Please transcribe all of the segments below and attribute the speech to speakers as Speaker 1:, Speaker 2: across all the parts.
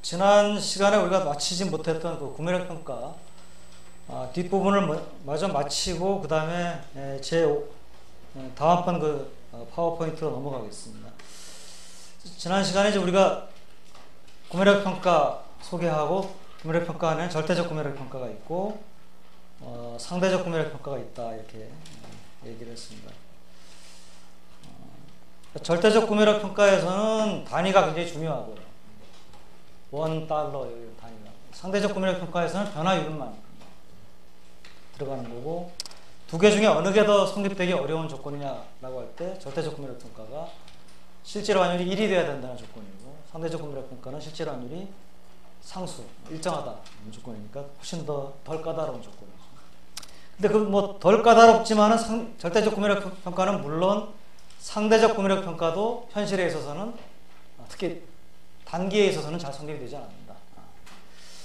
Speaker 1: 지난 시간에 우리가 마치지 못했던 그 구매력 평가 뒷부분을 마저 마치고 그 다음에 다음 번 그 파워포인트로 넘어가겠습니다. 지난 시간에 이제 우리가 구매력 평가 소개하고 구매력 평가 안에 절대적 구매력 평가가 있고 상대적 구매력 평가가 있다 이렇게 얘기를 했습니다. 절대적 구매력 평가에서는 단위가 굉장히 중요하고요. $1 단위가. 상대적 구매력 평가에서는 변화율만 들어가는 거고, 두 개 중에 어느 게 더 성립되기 어려운 조건이냐라고 할 때 절대적 구매력 평가가 실제로 환율이 1이 돼야 된다는 조건이고, 상대적 구매력 평가는 실제로 환율이 상수, 일정하다는 조건이니까 훨씬 덜 까다로운 조건이죠. 근데 그 덜 까다롭지만은 절대적 구매력 평가는 물론 상대적 구매력 평가도 현실에 있어서는 특히 단기에 있어서는 잘 성립이 되지 않습니다.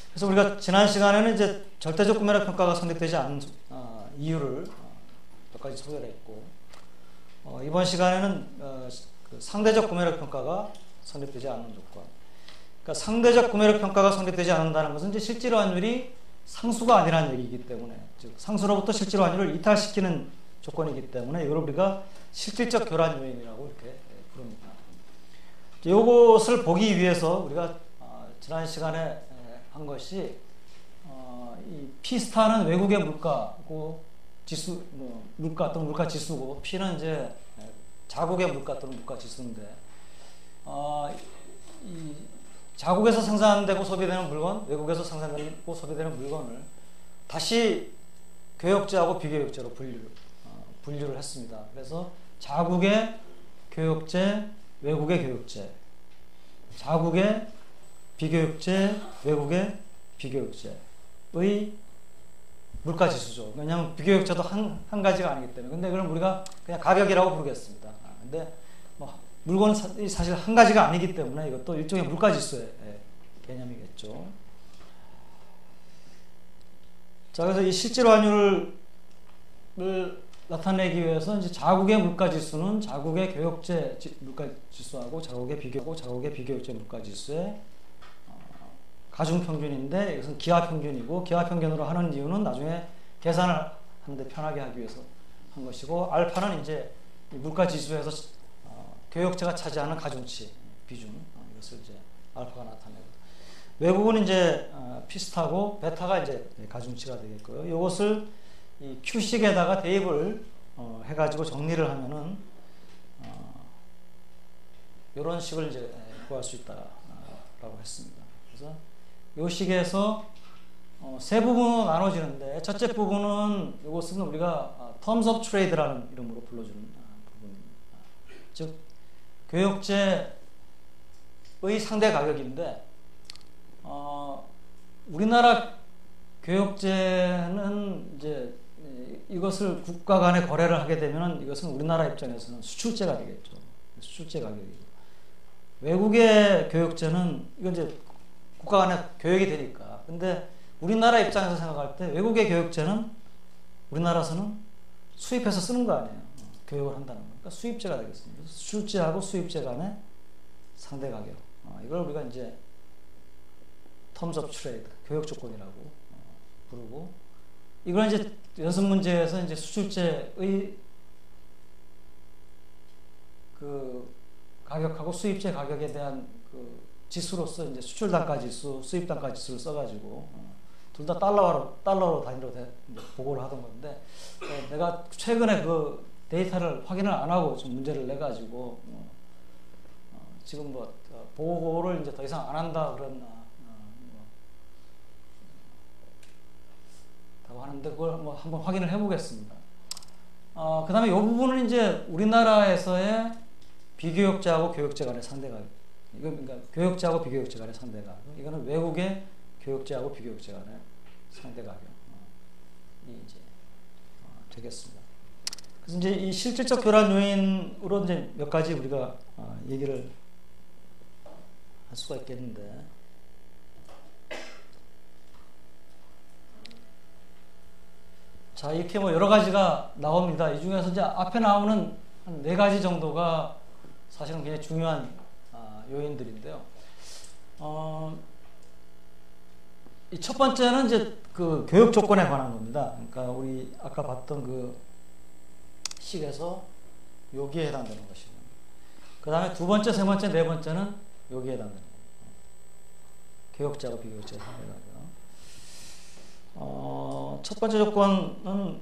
Speaker 1: 그래서 우리가 지난 시간에는 이제 절대적 구매력 평가가 성립되지 않는 이유를 몇 가지 소개를 했고, 이번 시간에는 그 상대적 구매력 평가가 성립되지 않는 조건. 그러니까 상대적 구매력 평가가 성립되지 않는다는 것은 이제 실질 환율이 상수가 아니라는 얘기이기 때문에, 즉 상수로부터 실질 환율을 이탈시키는 조건이기 때문에 이걸 우리가 실질적 교란 요인이라고 이렇게 부릅니다. 이것을 보기 위해서 우리가 지난 시간에 한 것이 이 P스타는 외국의 물가고 지수, 물가 또는 물가 지수고, P는 이제 자국의 물가 또는 물가 지수인데, 이 자국에서 생산되고 소비되는 물건, 외국에서 생산되고 소비되는 물건을 다시 교역제하고 비교역제로 분류를 했습니다. 그래서 자국의 교역제, 외국의 교역제, 자국의 비교역제, 외국의 비교역제의 물가지수죠. 왜냐하면 비교역제도 한 가지가 아니기 때문에. 근데 그럼 우리가 그냥 가격이라고 부르겠습니다. 근데 물건은 사실 한 가지가 아니기 때문에 이것도 일종의 물가지수의 개념이겠죠. 자, 그래서 이 실질 환율을 나타내기 위해서 이제 자국의 물가지수는 자국의 교역제 물가지수하고 자국의 비교역제 물가지수의 가중평균인데, 이것은 기하평균이고, 기하평균으로 하는 이유는 나중에 계산을 하는데 편하게 하기 위해서 한 것이고, 알파는 이제 물가지수에서 교역제가 차지하는 가중치 비중, 이것을 이제 알파가 나타내고, 외국은 이제 P스타고 베타가 이제 가중치가 되겠고요. 이것을 이 Q식에다가 대입을 해가지고 정리를 하면은 이런 식을 이제 구할 수 있다라고 했습니다. 그래서 이 식에서 세 부분으로 나눠지는데, 첫째 부분은 이것은 우리가 terms of trade라는 이름으로 불러주는 부분입니다. 즉 교역제의 상대 가격인데, 우리나라 교역제는 이제 이것을 국가 간에 거래를 하게 되면 이것은 우리나라 입장에서는 수출제가 되겠죠. 수출제 가격이고, 외국의 교역제는 이건 이제 국가 간에 교역이 되니까. 근데 우리나라 입장에서 생각할 때 외국의 교역제는 우리나라에서는 수입해서 쓰는 거 아니에요. 교역을 한다는 거. 그러니까 수입제가 되겠습니다. 수출제하고 수입제 간의 상대 가격. 이걸 우리가 이제 terms of trade, 교역 조건이라고 부르고, 이걸 이제 연습 문제에서 이제 수출제의 그 가격하고 수입제 가격에 대한 그 지수로서 이제 수출 단가 지수, 수입 단가 지수를 써가지고 둘 다 달러로 단위로 보고를 하던 건데, 내가 최근에 그 데이터를 확인을 안 하고 좀 문제를 내 가지고 지금 보고를 이제 더 이상 안 한다 그런 라고 하는데, 그걸 한번 확인을 해보겠습니다. 그 다음에 이 부분은 이제 우리나라에서의 비교역제하고 교역제 간의 상대 가격. 이건 그러니까 교역제하고 비교역제 간의 상대 가격. 이거는 외국의 교역제하고 비교역제 간의 상대 가격이 이제 되겠습니다. 그래서 이제 이 실질적 교란 요인으로 이제 몇 가지 우리가 얘기를 할 수가 있겠는데, 자, 이렇게 여러 가지가 나옵니다. 이 중에서 이제 앞에 나오는 한 4가지 정도가 사실은 굉장히 중요한 요인들인데요. 이 첫 번째는 이제 그 교육 조건에 관한 겁니다. 그러니까 우리 아까 봤던 그 식에서 여기에 해당되는 것이고, 그 다음에 두 번째, 세 번째, 네 번째는 여기에 해당되는 거예요. 교역자하고 비교역자가 해당되고요. 첫 번째 조건은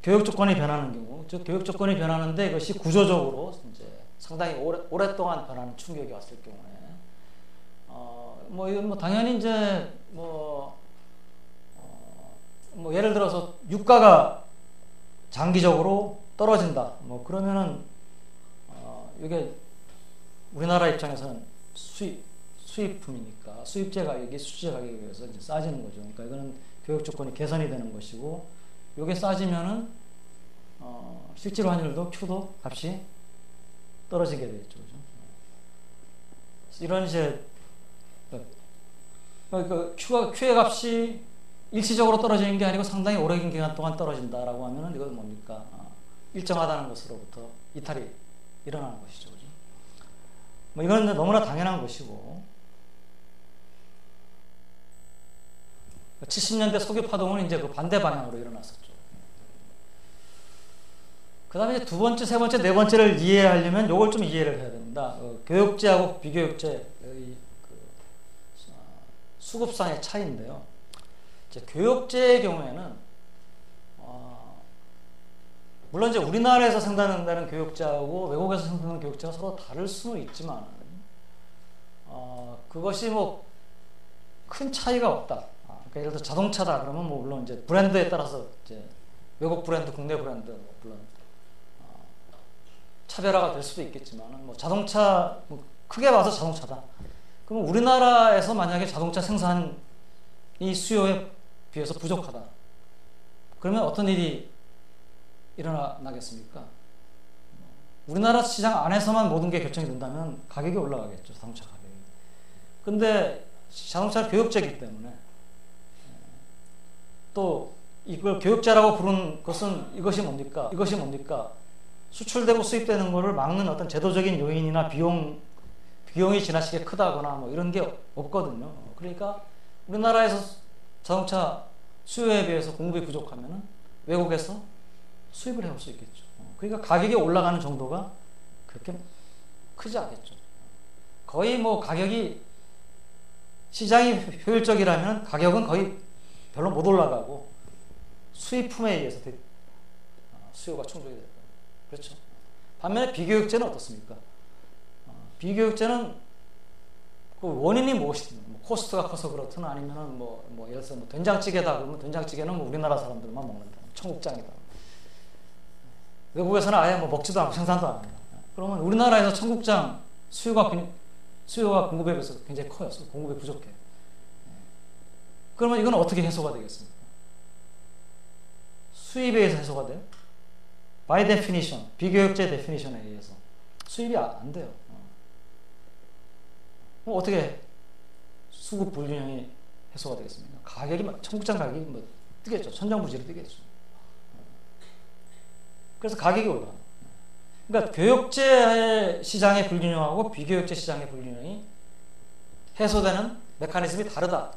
Speaker 1: 교육 조건이 변하는 경우, 즉 교육 조건이 변하는데 이것이 구조적으로 이제 상당히 오랫동안 변하는 충격이 왔을 경우에, 이건 당연히 이제 예를 들어서 유가가 장기적으로 떨어진다. 그러면은 이게 우리나라 입장에서는 수입품이니까 수입제 가격이 수출제 가격에 비해서 이제 싸지는 거죠. 그러니까 이거는 교육 조건이 개선이 되는 것이고, 이게 싸지면은 실제로 환율도 큐도 값이 떨어지게 되겠죠. 그죠? 이런 이제 큐의 값이 일시적으로 떨어지는 게 아니고 상당히 오랜 기간 동안 떨어진다라고 하면은 이건 뭡니까? 일정하다는 것으로부터 이탈이 일어나는 것이죠. 그죠? 이건 너무나 당연한 것이고, 70년대 석유 파동은 이제 그 반대 방향으로 일어났었죠. 그 다음에 두 번째, 세 번째, 네 번째를 이해하려면 요걸 좀 이해를 해야 됩니다. 교육제하고 비교육제 수급상의 차이인데요. 이제 교육제의 경우에는 물론 이제 우리나라에서 생산된다는 교육제하고 외국에서 생산되는 교육제가 서로 다를 수는 있지만 그것이 큰 차이가 없다. 그러니까 예를 들어 자동차다 그러면 물론 이제 브랜드에 따라서 이제 외국 브랜드, 국내 브랜드 물론 차별화가 될 수도 있겠지만 자동차 크게 봐서 자동차다. 그러면 우리나라에서 만약에 자동차 생산이 수요에 비해서 부족하다. 그러면 어떤 일이 일어나겠습니까? 우리나라 시장 안에서만 모든 게 결정이 된다면 가격이 올라가겠죠. 자동차 가격이. 근데 자동차는 교육제이기 때문에 또 이걸 교육제라고 부른 것은 이것이 뭡니까? 수출되고 수입되는 것을 막는 어떤 제도적인 요인이나 비용이 지나치게 크다거나 이런 게 없거든요. 그러니까 우리나라에서 자동차 수요에 비해서 공급이 부족하면은 외국에서 수입을 해올 수 있겠죠. 그러니까 가격이 올라가는 정도가 그렇게 크지 않겠죠. 거의 가격이 시장이 효율적이라면 가격은 거의 별로 못 올라가고 수입품에 의해서 수요가 충족이 될 거예요. 그렇죠. 반면에 비교육제는 어떻습니까? 비교육제는 그 원인이 무엇이든 코스트가 커서 그렇든 아니면은 예를 들어서 된장찌개다 그러면 된장찌개는 우리나라 사람들만 먹는다. 청국장이다. 외국에서는 아예 먹지도 않고 생산도 안 합니다. 그러면 우리나라에서 청국장 수요가 공급에 비해서 굉장히 커요. 공급이 부족해. 그러면 이건 어떻게 해소가 되겠습니까? 수입에 의해서 해소가 돼요? by definition, 비교육제 데피니션에 의해서 수입이 안 돼요. 그럼 어떻게 수급 불균형이 해소가 되겠습니까? 가격이 청국장 가격이 뜨겠죠. 천정부지로 뜨겠죠. 그래서 가격이 올라가요. 그러니까 교육제 시장의 불균형하고 비교육제 시장의 불균형이 해소되는 메커니즘이 다르다.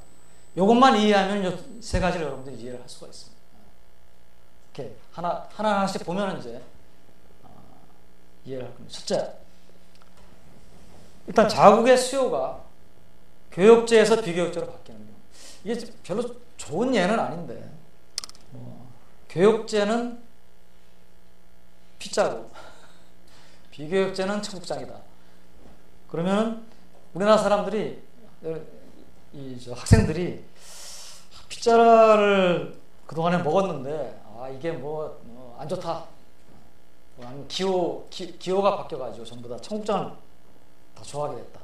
Speaker 1: 이것만 이해하면 이 세 가지를 여러분들이 이해를 할 수가 있습니다. 이렇게 하나씩 보면 이제 이해를 할 겁니다. 첫째, 일단 자국의 수요가 교육제에서 비교육제로 바뀌는 경우. 이게 별로 좋은 예는 아닌데, 교육제는 피자고 비교육제는 청국장이다. 그러면 우리나라 사람들이 학생들이 피자를 그동안에 먹었는데 이게 안 좋다. 아니면 기호가 바뀌어가지고 전부 다 청국장을 다 좋아하게 됐다.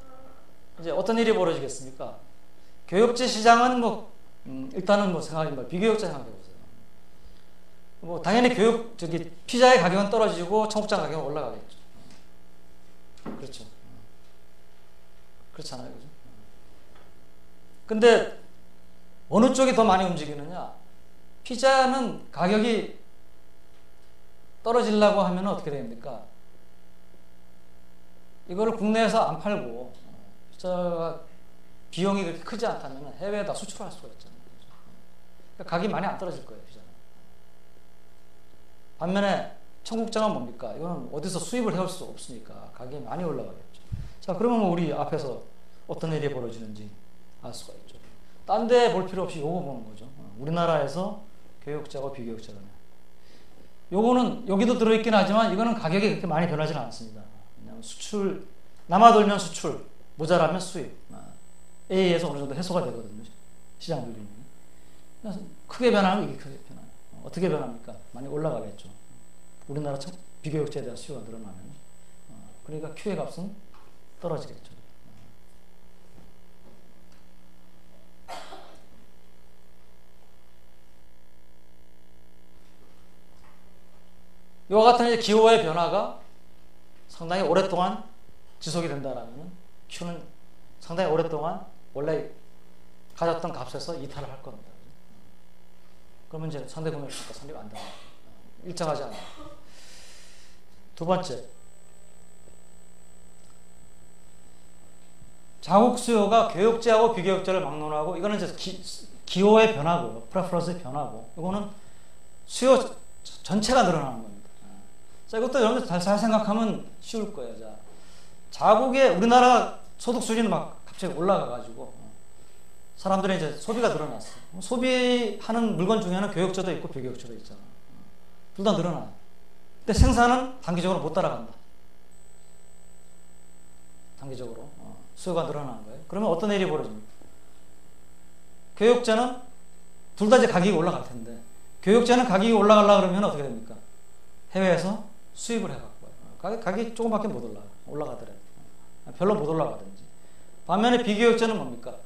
Speaker 1: 이제 어떤 일이 벌어지겠습니까? 교육제 시장은 일단은 생각해보면 비교육제 생각해보세요. 당연히 피자의 가격은 떨어지고 청국장 가격은 올라가겠죠. 그렇죠. 그렇잖아요. 그죠? 근데 어느 쪽이 더 많이 움직이느냐? 피자는 가격이 떨어지려고 하면 어떻게 됩니까? 이거를 국내에서 안 팔고 피자가 비용이 그렇게 크지 않다면 해외에다 수출할 수가 있잖아요. 그러니까 가격이 많이 안 떨어질 거예요. 비자는. 반면에 청국장은 뭡니까? 이거는 어디서 수입을 해올 수 없으니까 가격이 많이 올라가겠죠. 자, 그러면 우리 앞에서 어떤 일이 벌어지는지 알 수가 있죠. 딴 데 볼 필요 없이 요거 보는 거죠. 우리나라에서 교역자하고 비교역자가. 요거는 여기도 들어있긴 하지만 이거는 가격이 그렇게 많이 변하지는 않습니다. 왜냐하면 수출, 남아돌면 수출, 모자라면 수입. A에서 어느 정도 해소가 되거든요. 시장 돌림이. 그래서 크게 변하면 이게 크게 변해요. 어떻게 변합니까? 많이 올라가겠죠. 우리나라 비교역자에 대한 수요가 늘어나면. 그러니까 Q의 값은 떨어지겠죠. 이와 같은 이제 기호의 변화가 상당히 오랫동안 지속이 된다라면 Q는 상당히 오랫동안 원래 가졌던 값에서 이탈을 할 겁니다. 그러면 이제 상대 구매가가 성립 안 됩니다. 일정하지 않아요. 두 번째, 자국 수요가 교역제하고 비교역제를 막론하고, 이거는 이제 기호의 변화고요. 프레퍼런스의 변화고, 이거는 수요 전체가 늘어나는 겁니다. 자, 이것도 여러분들 잘 생각하면 쉬울 거예요. 자, 자국의 우리나라 소득 수준이 막 갑자기 올라가가지고 사람들의 이제 소비가 늘어났어. 소비하는 물건 중에는 교역제도 있고 비교역제도 있잖아. 둘 다 늘어나. 근데 생산은 단기적으로 못 따라간다. 단기적으로 수요가 늘어나는 거예요. 그러면 어떤 일이 벌어집니까? 교역제는 둘 다 이제 가격이 올라갈 텐데, 교역제는 가격이 올라가려고 그러면 어떻게 됩니까? 해외에서 수입을 해갖고 가격이 조금밖에 못 올라가더라도 별로 못 올라가든지. 반면에 비교역제는 뭡니까?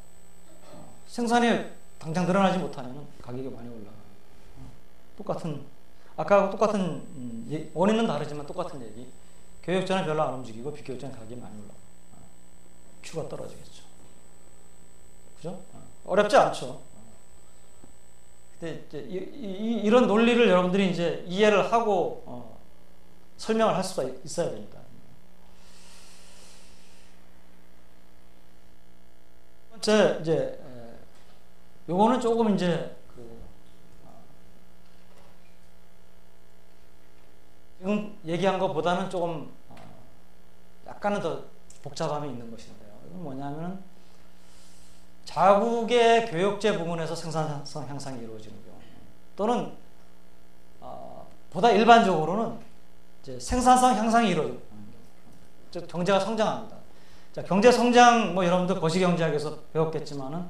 Speaker 1: 생산이 당장 늘어나지 못하면 가격이 많이 올라가요. 똑같은, 아까하고 똑같은 원인은 다르지만 똑같은 얘기. 교역제는 별로 안 움직이고 비교역제는 가격이 많이 올라가요. Q가 떨어지겠죠. 그죠? 어렵지 않죠. 근데 이제 이런 논리를 여러분들이 이제 이해를 하고 설명을 할 수가 있어야 됩니다. 첫 번째, 이제 요거는 조금 이제 지금 얘기한 것보다는 조금 약간은 더 복잡함이 있는 것인데요. 이건 뭐냐면은 자국의 교역제 부문에서 생산성 향상이 이루어지는 경우, 또는 보다 일반적으로는 이제 생산성 향상이 이루어지는 경우, 즉 경제가 성장합니다. 자, 경제 성장, 뭐 여러분들 거시경제학에서 배웠겠지만은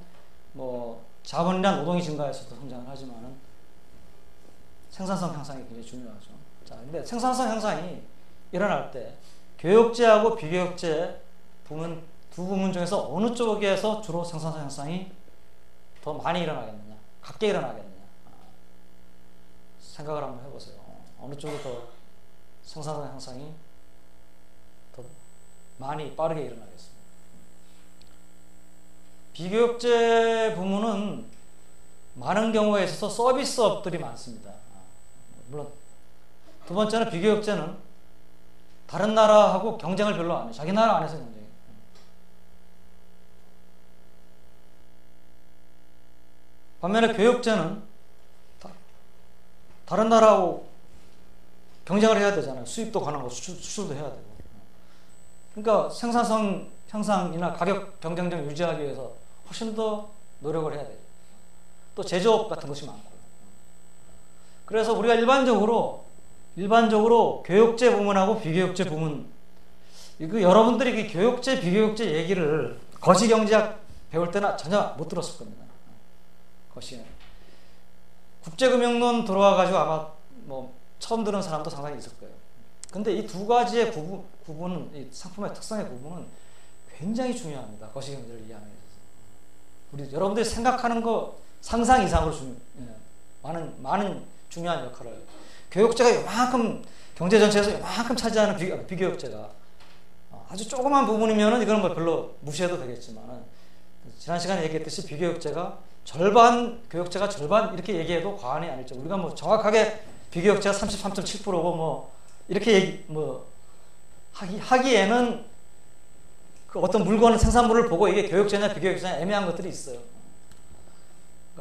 Speaker 1: 뭐 자본이나 노동이 증가해서도 성장을 하지만은 생산성 향상이 굉장히 중요하죠. 자, 근데 생산성 향상이 일어날 때 교역제하고 비교역제 부문, 두 부문 중에서 어느 쪽에서 주로 생산성 향상이 더 많이 일어나겠느냐, 같게 일어나겠느냐, 생각을 한번 해보세요. 어느 쪽이 더 생산성 향상이 더 많이 빠르게 일어나겠습니다. 비교역제 부문은 많은 경우에 있어서 서비스업들이 많습니다. 물론 두 번째는 비교역제는 다른 나라하고 경쟁을 별로 안 해요. 자기 나라 안에서 경쟁해요. 반면에 교역제는 다른 나라하고 경쟁을 해야 되잖아요. 수입도 가능하고 수출도 해야 되고. 그러니까 생산성 향상이나 가격 경쟁력 유지하기 위해서 훨씬 더 노력을 해야 돼요. 또 제조업 같은 것이 많고. 그래서 우리가 일반적으로 교역제 부문하고 비교역제 부문, 이거 여러분들이 교역제 비교역제 얘기를 거시경제학 배울 때는 전혀 못 들었을 겁니다. 국제금융론 들어와가지고 아마 뭐 처음 들은 사람도 상당히 있을 거예요. 근데 이 두 가지의 구분은, 이 상품의 특성의 구분은 굉장히 중요합니다. 거시경제를 이해하는 데 있어서. 우리 여러분들이 생각하는 거 상상 이상으로 많은 중요한 역할을, 교역제가 요만큼, 경제 전체에서 요만큼 차지하는 비교역제가 아주 조그만 부분이면은 이거는 뭐 별로 무시해도 되겠지만은, 지난 시간에 얘기했듯이 비교역제가 절반, 교역제가 절반 이렇게 얘기해도 과언이 아니죠. 우리가 뭐 정확하게 비교역제가 33.7%고 뭐 이렇게 하기에는 그 어떤 물건을, 생산물을 보고 이게 교역제냐 비교역제냐 애매한 것들이 있어요.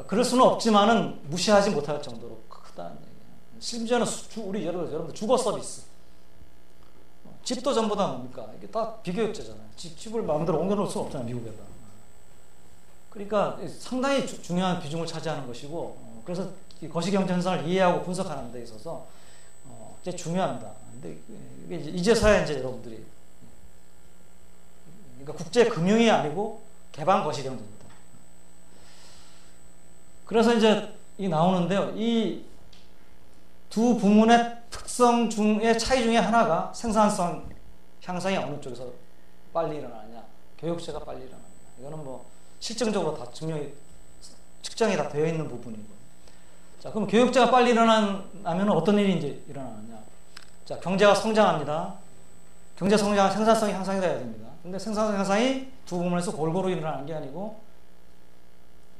Speaker 1: 그럴 수는 없지만은 무시하지 못할 정도로 크다는 얘기예요. 심지어는 우리 여러분들 주거 서비스, 집도 전부 다 뭡니까? 이게 다 비교육제잖아요. 집을 마음대로 옮겨놓을 수 없잖아요, 미국에다. 그러니까 상당히 중요한 비중을 차지하는 것이고, 그래서 거시경제 현상을 이해하고 분석하는 데 있어서 이제 중요합니다. 근데 이게 이제서야 이제 여러분들이, 그러니까 국제 금융이 아니고 개방 거시경제입니다. 그래서 이제 이 나오는데요. 이 두 부문의 특성 중의 차이 중에 하나가 생산성 향상이 어느 쪽에서 빨리 일어나냐, 교육제가 빨리 일어나냐. 이거는 뭐 실증적으로 다 측정이 다 되어 있는 부분이고. 자, 그럼 교육제가 빨리 일어나면 어떤 일이 이제 일어나느냐. 자, 경제가 성장합니다. 경제 성장, 생산성이 향상이 돼야 됩니다. 근데 생산성 향상이 두 부문에서 골고루 일어나는 게 아니고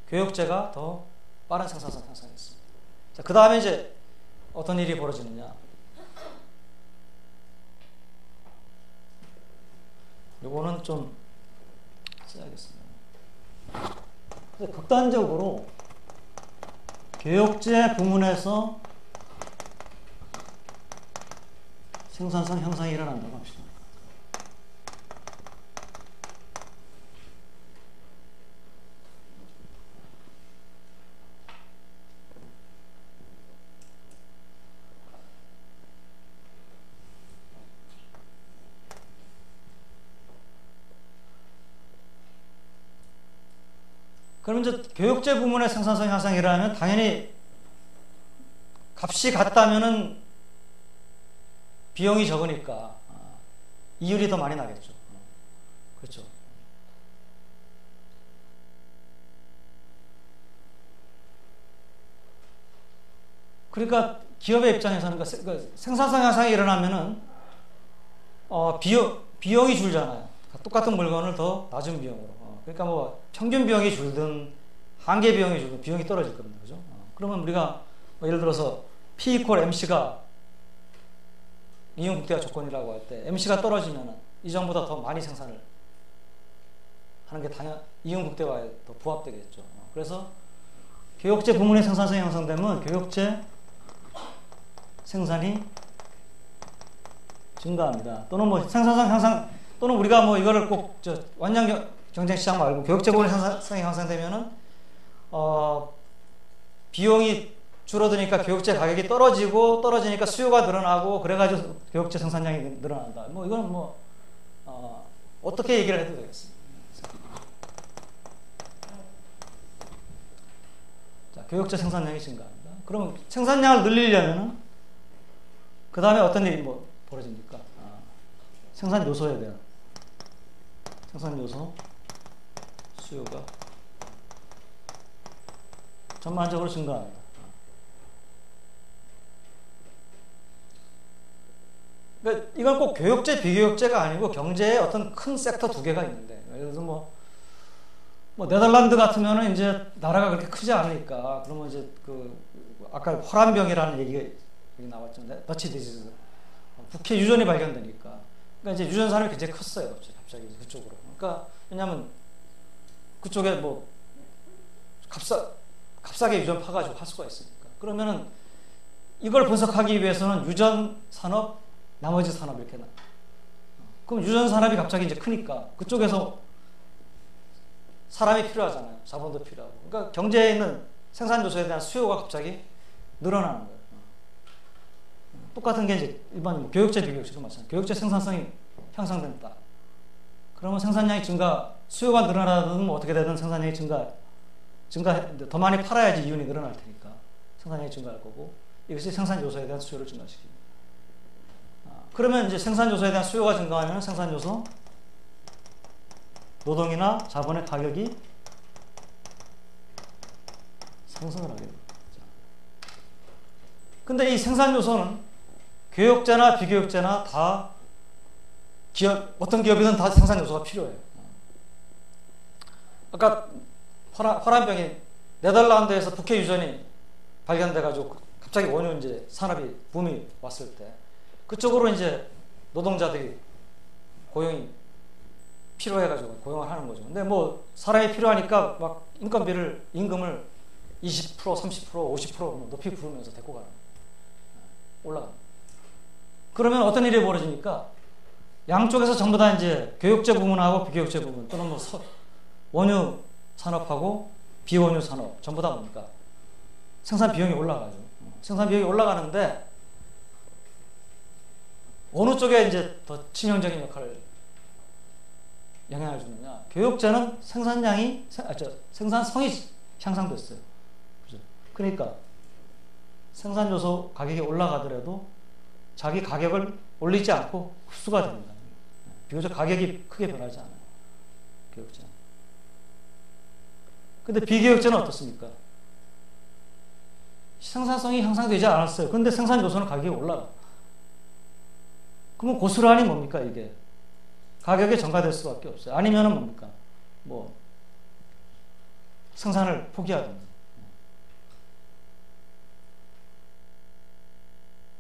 Speaker 1: 교육제가 더 빠른 생산성 향상이 있습니다. 자, 그 다음에 이제 어떤 일이 벌어지느냐. 요거는 좀 써야겠습니다. 극단적으로 교육제 부문에서 생산성 향상이 일어난다고 합시다. 그럼 이제 교육제 부문의 생산성 향상이라면 당연히 값이 같다면은 비용이 적으니까 이율이 더 많이 나겠죠. 그렇죠. 그러니까 기업의 입장에서는 생산성 향상이 일어나면은 비용이 줄잖아요. 똑같은 물건을 더 낮은 비용으로. 그러니까 뭐 평균 비용이 줄든 한계 비용이 줄든 비용이 떨어질 겁니다. 그죠? 그러면 우리가 뭐 예를 들어서 P 이퀄 MC가 이윤국대화 조건이라고 할 때 MC가 떨어지면 이전보다 더 많이 생산을 하는 게 당연 이윤국대화에 더 부합되겠죠. 그래서 교육제 부문의 생산성이 향상되면 교육제 생산이 증가합니다. 또는 뭐 생산성 향상, 또는 우리가 뭐 이거를 꼭 완전 경쟁시장 말고 교육제 부문의 생산성이 향상되면은 비용이 줄어드니까 교육제 가격이 떨어지니까 수요가 늘어나고 그래가지고 교육제 생산량이 늘어난다. 뭐 이건 뭐 어떻게 얘기를 해도 되겠습니다. 자, 교육제 생산량이 증가합니다. 그러면 생산량을 늘리려면은 그 다음에 어떤 일이 뭐 벌어집니까? 생산 요소에 대한 생산 요소 수요가 전반적으로 증가합니다. 그러니까 이건 꼭 교육제, 비교육제가 아니고 경제의 어떤 큰 섹터 두 개가 있는데, 예를 들어서 뭐 네덜란드 같으면은 이제 나라가 그렇게 크지 않으니까, 그러면 이제 아까 혈안병이라는 얘기가 나왔죠. 너치 디지즈. 북해 유전이 발견되니까. 그러니까 이제 유전 산업이 굉장히 컸어요. 갑자기 그쪽으로. 그러니까 왜냐하면 그쪽에 뭐 값싸게 유전 파가지고 할 수가 있으니까. 그러면은 이걸 분석하기 위해서는 유전 산업, 나머지 산업 이렇게 나. 그럼 유전 산업이 갑자기 이제 크니까 그쪽에서 사람이 필요하잖아요. 자본도 필요하고. 그러니까 경제에 있는 생산 요소에 대한 수요가 갑자기 늘어나는 거예요. 똑같은 게 이제 일반 교육제, 비교육제도 마찬가지예요. 교육제 생산성이 향상된다. 그러면 생산량이 수요가 늘어나든 어떻게 되든 생산량이 더 많이 팔아야지 이윤이 늘어날 테니까 생산량이 증가할 거고, 이것이 생산 요소에 대한 수요를 증가시킵니다. 그러면 이제 생산 요소에 대한 수요가 증가하면 생산 요소, 노동이나 자본의 가격이 상승을 하게 됩니다. 근데 이 생산 요소는 교육제나 비교육제나 다 어떤 기업이든 다 생산 요소가 필요해요. 아까 혈안병이 네덜란드에서 북해 유전이 발견돼가지고 갑자기 원유 이제 산업이 붐이 왔을 때 그쪽으로 이제 노동자들이 고용이 필요해가지고 고용을 하는 거죠. 근데 뭐 사람이 필요하니까 막 임금을 20%, 30%, 50% 높이 부르면서 데리고 가는 거예요. 올라가는 거예요. 그러면 어떤 일이 벌어지니까 양쪽에서 전부 다 이제 교육제 부문하고 비교육제 부문 또는 뭐 원유 산업하고 비원유 산업 전부 다 뭡니까? 생산 비용이 올라가죠. 생산 비용이 올라가는데 어느 쪽에 이제 더 치명적인 역할을 영향을 주느냐? 교육제는 생산성이 향상됐어요. 그죠? 그러니까 생산 요소 가격이 올라가더라도 자기 가격을 올리지 않고 흡수가 됩니다. 비교적 가격이 크게 변하지 않아요. 교육제는. 근데 비교육제는 어떻습니까? 생산성이 향상되지 않았어요. 근데 생산 요소는 가격이 올라가. 그러면 고스란히 뭡니까 이게? 가격에 전가될 수밖에 없어요. 아니면은 뭡니까? 뭐 생산을 포기하든지.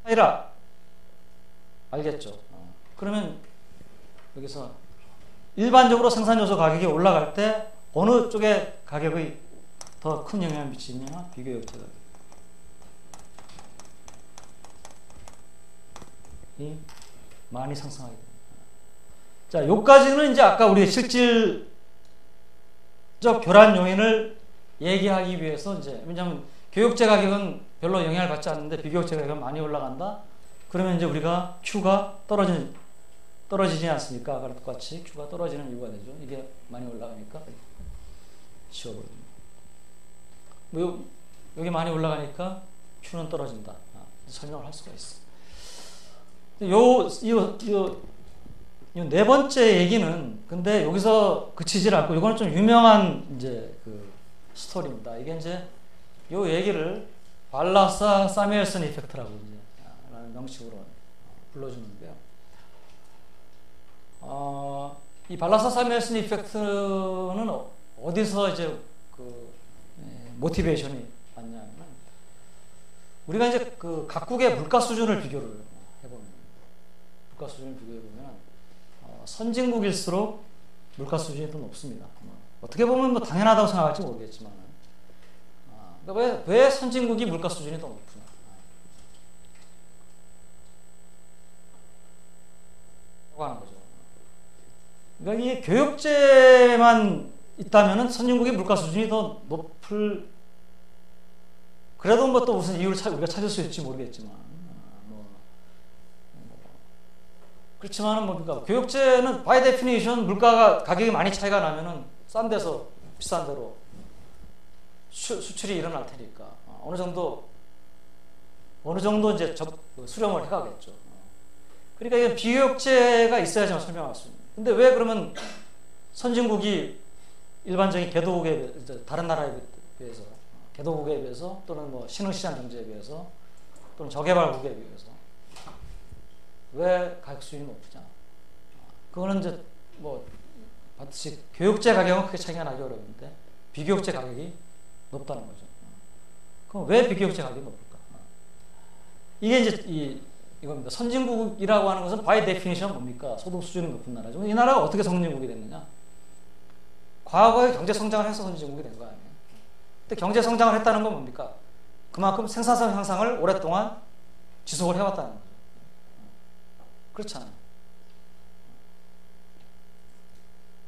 Speaker 1: 아니라 알겠죠? 그러면 여기서 일반적으로 생산 요소 가격이 올라갈 때 어느 쪽에 가격이 더 큰 영향을 미치느냐? 비교육제 가격이 많이 상승하게 됩니다. 자, 요까지는 이제 아까 우리 실질적 교란 요인을 얘기하기 위해서 이제 왜냐하면 교육제 가격은 별로 영향을 받지 않는데 비교육제 가격은 많이 올라간다. 그러면 이제 우리가 Q가 떨어지지 않습니까? 아까 똑같이 Q가 떨어지는 이유가 되죠. 이게 많이 올라가니까 지워버립니다. 뭐 여기 많이 올라가니까 Q는 떨어진다. 설명을 할 수가 있어. 이 네 번째 얘기는 근데 여기서 그치질 않고 이거는 좀 유명한 이제 그 스토리입니다. 이게 이제 요 얘기를 발라사 사미엘슨 이펙트라고 이제 라는 명칭으로 불러주는데요. 이 발라사 사미엘슨 이펙트는 어디서 이제 그 모티베이션이 왔냐면 우리가 이제 그 각국의 물가 수준을 비교를 해보면 물가 수준을 비교해보면 선진국일수록 물가 수준이 더 높습니다. 어떻게 보면 뭐 당연하다고 생각할지 모르겠지만 왜 선진국이 물가 수준이 더 높으냐 라고 하는 거죠. 그러니까 이 교육제만 있다면은 선진국의 물가 수준이 더 높을 그래도 뭐 또 무슨 이유를 우리가 찾을 수 있을지 모르겠지만 그렇지만은 뭡니까 교육제는 바이 데피니션 물가가 가격이 많이 차이가 나면은 싼 데서 비싼 데로 수출이 일어날 테니까 어느 정도 이제 수렴을 해가겠죠. 그러니까 이게 비교육제가 있어야지만 설명할 수 있는. 근데 왜 그러면 선진국이 일반적인 개도국에 다른 나라에 비해서 개도국에 비해서 또는 뭐 신흥시장 경제에 비해서 또는 저개발국에 비해서 왜 가격 수준이 높으냐? 그거는 이제 뭐 반드시 교육제 가격은 크게 차이가 나기 어려운데 비교육제 가격이 높다는 거죠. 그럼 왜 비교육제 가격이 높을까? 이게 이제 이겁니다. 선진국이라고 하는 것은 바이 데피니션 뭡니까? 소득 수준이 높은 나라죠. 이 나라가 어떻게 선진국이 됐느냐? 과거에 경제 성장을 해서 선진국이 된 거 아니에요? 근데 경제 성장을 했다는 건 뭡니까? 그만큼 생산성 향상을 오랫동안 지속을 해왔다는 거죠. 그렇잖아요.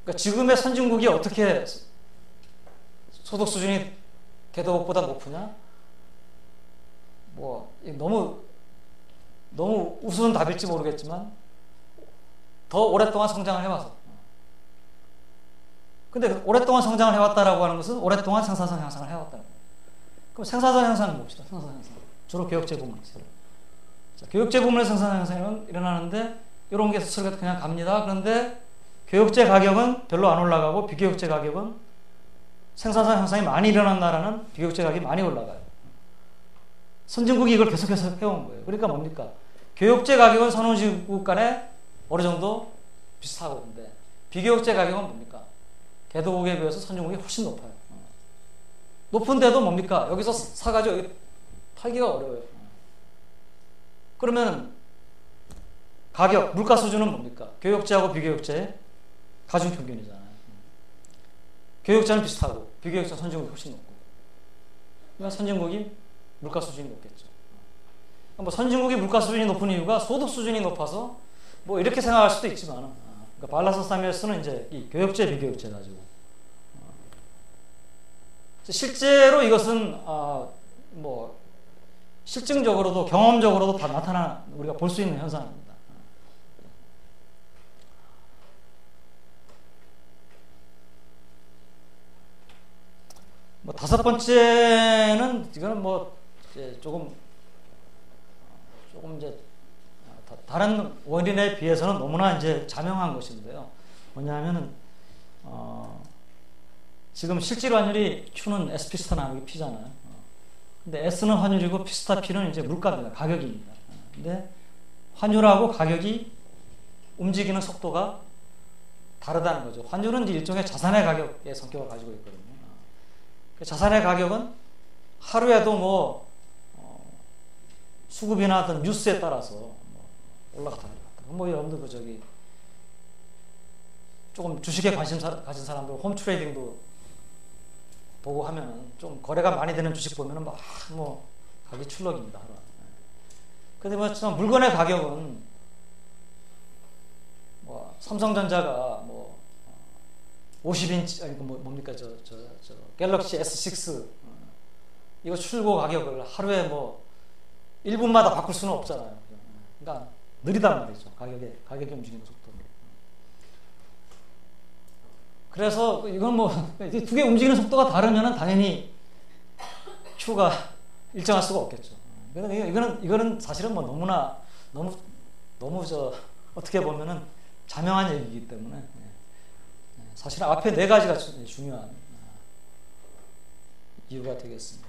Speaker 1: 그러니까 지금의 선진국이 어떻게 소득 수준이 개도국보다 높으냐? 뭐 너무 우스운 답일지 모르겠지만 더 오랫동안 성장을 해와서. 근데 오랫동안 성장을 해왔다라고 하는 것은 오랫동안 생산성 향상을 해왔다는 거예요. 그럼 생산성 향상을 봅시다. 생산성 향상. 주로 교육제 부문에서. 교육제 부문의 생산성 향상은 일어나는데 이런 게 스스로 그냥 갑니다. 그런데 교육제 가격은 별로 안 올라가고 비교육제 가격은 생산성 향상이 많이 일어난 나라는 비교육제 가격이 많이 올라가요. 선진국이 이걸 계속해서 해온 거예요. 그러니까 뭡니까? 교육제 가격은 선진국 간에 어느 정도 비슷하고 있는데 비교육제 가격은 뭡니까? 개도국에 비해서 선진국이 훨씬 높아요. 높은데도 뭡니까? 여기서 사가지고 여기 팔기가 어려워요. 그러면 가격, 물가 수준은 뭡니까? 교육제하고 비교육제의 가중평균이잖아요. 교육제는 비슷하고 비교육제는 선진국이 훨씬 높고 그러니까 선진국이 물가 수준이 높겠죠. 뭐 선진국이 물가 수준이 높은 이유가 소득 수준이 높아서 뭐 이렇게 생각할 수도 있지만, 그러니까 발라스 사미어스는 이제 이 교역제 비교역제 가지고 실제로 이것은 뭐 실증적으로도 경험적으로도 다 나타나 우리가 볼 수 있는 현상입니다. 뭐 다섯 번째는 이거는 뭐 이제 조금 이제 다른 원인에 비해서는 너무나 이제 자명한 것인데요. 뭐냐면은 지금 실질 환율이 Q는 S 피스타 나누기 P잖아요. 근데 S는 환율이고 피스타 P는 이제 물가입니다. 가격입니다. 근데 환율하고 가격이 움직이는 속도가 다르다는 거죠. 환율은 이제 일종의 자산의 가격의 성격을 가지고 있거든요. 자산의 가격은 하루에도 뭐 수급이나 어떤 뉴스에 따라서 뭐 올라갔다 내려갔다. 뭐 여러분들 그 저기 조금 주식에 관심 가진 사람들 홈 트레이딩도 보고 하면은 좀 거래가 많이 되는 주식 보면은 막 뭐 가격이 출렁입니다. 하루. 근데 뭐 물건의 가격은 뭐 삼성전자가 뭐 50인치 아니 뭡니까 저 갤럭시 S6 이거 출고 가격을 하루에 뭐 1분마다 바꿀 수는 없잖아요. 그러니까 느리단 말이죠. 가격이 움직이는 속도가. 그래서 이건 뭐 두 개 움직이는 속도가 다르면은 당연히 Q가 일정할 수가 없겠죠. 이거는 사실은 뭐 너무 어떻게 보면은 자명한 얘기이기 때문에 사실은 앞에 네 가지가 중요한 이유가 되겠습니다.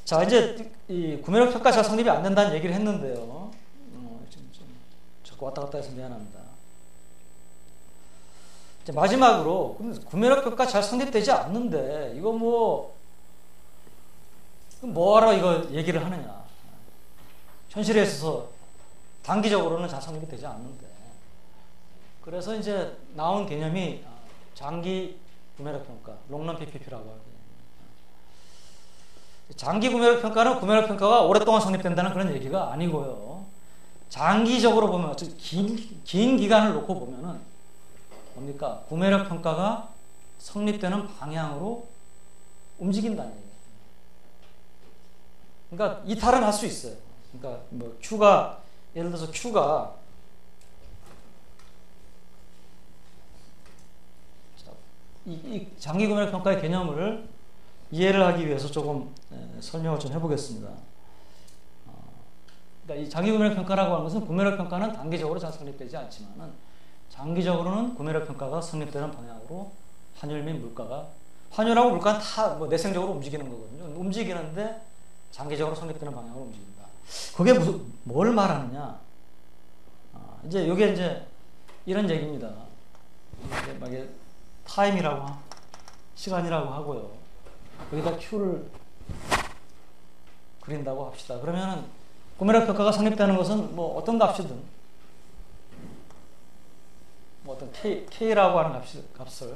Speaker 1: 자, 이제 이 구매력 평가가 성립이 안 된다는 얘기를 했는데요. 좀 자꾸 왔다 갔다 해서 미안합니다. 이제 마지막으로 구매력 평가 잘 성립되지 않는데 이거 뭐하러 이거 얘기를 하느냐. 현실에 있어서 단기적으로는 잘 성립이 되지 않는데 그래서 이제 나온 개념이 장기 구매력 평가, 롱런 PPP라고 하거든요. 장기 구매력 평가는 구매력 평가가 오랫동안 성립된다는 그런 얘기가 아니고요. 장기적으로 보면 긴 기간을 놓고 보면은 뭡니까? 구매력 평가가 성립되는 방향으로 움직인다는 얘기예요. 그러니까 이탈은 할 수 있어요. 그러니까 뭐 Q가 예를 들어서 Q가 이 장기 구매력 평가의 개념을 이해를 하기 위해서 조금 설명을 좀 해보겠습니다. 그러니까 이 장기 구매력 평가라고 하는 것은 구매력 평가는 단기적으로 잘 성립되지 않지만은 장기적으로는 구매력 평가가 성립되는 방향으로 환율 및 물가가 환율하고 물가는 다 뭐 내생적으로 움직이는 거거든요. 움직이는데 장기적으로 성립되는 방향으로 움직입니다. 그게 뭘 말하느냐? 이제 이게 이제 이런 얘기입니다. 이게 타임이라고 시간이라고 하고요. 여기다 Q를 그린다고 합시다. 그러면은 구매력 평가가 성립되는 것은 뭐 어떤 값이든 뭐 어떤 K라고 하는 값을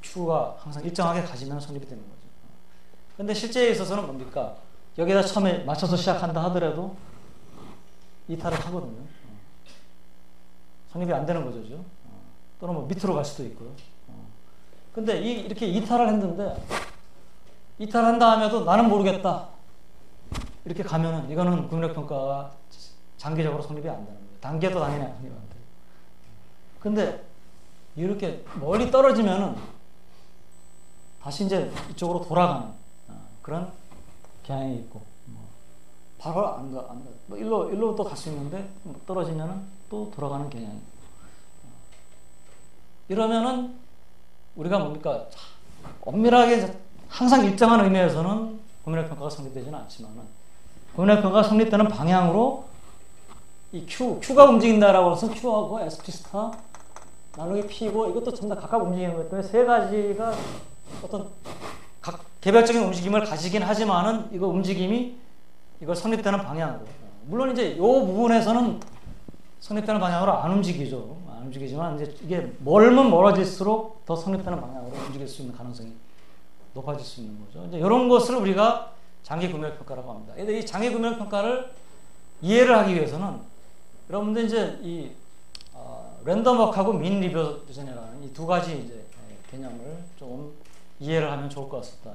Speaker 1: Q가 항상 일정하게 가지면 성립이 되는 거죠. 근데 실제에 있어서는 뭡니까? 여기다 처음에 맞춰서 시작한다 하더라도 이탈을 하거든요. 성립이 안 되는 거죠. 또는 뭐 밑으로 갈 수도 있고요. 근데 이렇게 이탈을 했는데 이탈한 다음에도 나는 모르겠다. 이렇게 가면은 이거는 구매력 평가가 장기적으로 성립이 안 되는 거예요. 단기에도 당연히 성립이 안 돼요. 근데 이렇게 멀리 떨어지면은 다시 이제 이쪽으로 돌아가는 그런 경향이 있고 바로 안 가. 뭐 일로 또 갈 수 있는데 떨어지면은 또 돌아가는 경향이 있고. 이러면은 우리가 뭡니까? 엄밀하게 항상 일정한 의미에서는 구매력 평가가 성립되지는 않지만은 구매력 평가가 성립되는 방향으로 이 Q가 움직인다라고 해서 Q하고 S 피스타 나누기 P고 이것도 전부 다 각각 움직이는 거기 때문에 세 가지가 어떤 각 개별적인 움직임을 가지긴 하지만은 이거 움직임이 이걸 성립되는 방향으로 물론 이제 이 부분에서는 성립되는 방향으로 안 움직이지만 이제 이게 멀면 멀어질수록 더 성립되는 방향으로 움직일 수 있는 가능성이 높아질 수 있는 거죠. 이제 이런 것을 우리가 장기 금요일 평가라고 합니다. 근데 이 장기 금요일 평가를 이해를 하기 위해서는 여러분들 이제 이 랜덤워크하고 민 리버전이라는 이 두 가지 이제 개념을 좀 이해를 하면 좋을 것 같습니다.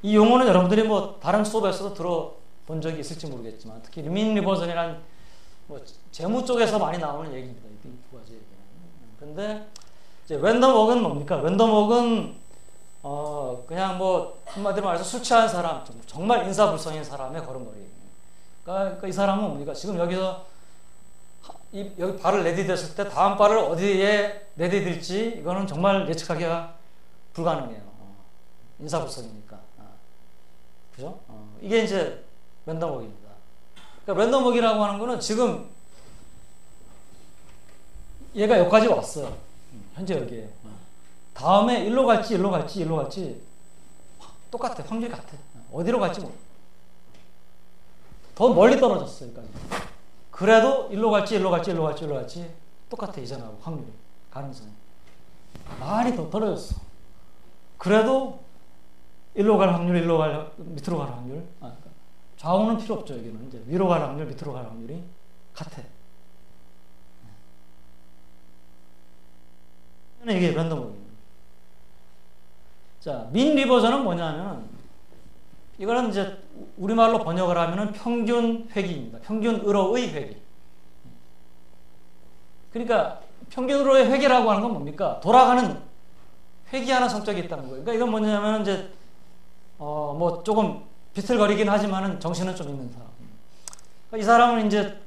Speaker 1: 이 용어는 여러분들이 뭐 다른 수업에서도 들어본 적이 있을지 모르겠지만 특히 민 리버전이라는 뭐 재무 쪽에서 많이 나오는 얘기입니다. 이 두 가지 얘기는. 그런데 이제 랜덤워크는 뭡니까? 랜덤워크는 그냥 뭐 한마디로 말해서 술 취한 사람, 정말 인사불성인 사람의 걸음걸이. 그러니까 이 사람은 뭡니까? 지금 여기서 여기 발을 내디뎠을 때 다음 발을 어디에 내디딜지 이거는 정말 예측하기가 불가능해요. 인사불성이니까. 그죠? 이게 이제 랜덤워크입니다. 그러니까 랜덤워크라고 하는 거는 지금 얘가 여기까지 왔어요. 현재 여기에. 다음에 일로 갈지 똑같아. 확률이 같아. 어디로 갈지 모르. 더 멀리 떨어졌어 여기까지. 그래도 일로 갈지 똑같아. 이전하고 확률이 가능성이 많이 더 떨어졌어. 그래도 일로 갈 확률, 밑으로 갈 확률. 좌우는 필요 없죠. 여기는 이제 위로 갈 확률, 밑으로 갈 확률이 같아. 이게 랜덤워크입니다. 자, 민 리버전은 뭐냐면 이거는 이제 우리말로 번역을 하면은 평균 회귀입니다. 평균으로의 회귀. 그러니까 평균으로의 회귀라고 하는 건 뭡니까? 돌아가는 회귀하는 성격이 있다는 거예요. 그러니까 이건 뭐냐면 이제 뭐 조금 비틀거리긴 하지만은 정신은 좀 있는 사람. 그러니까 이 사람은 이제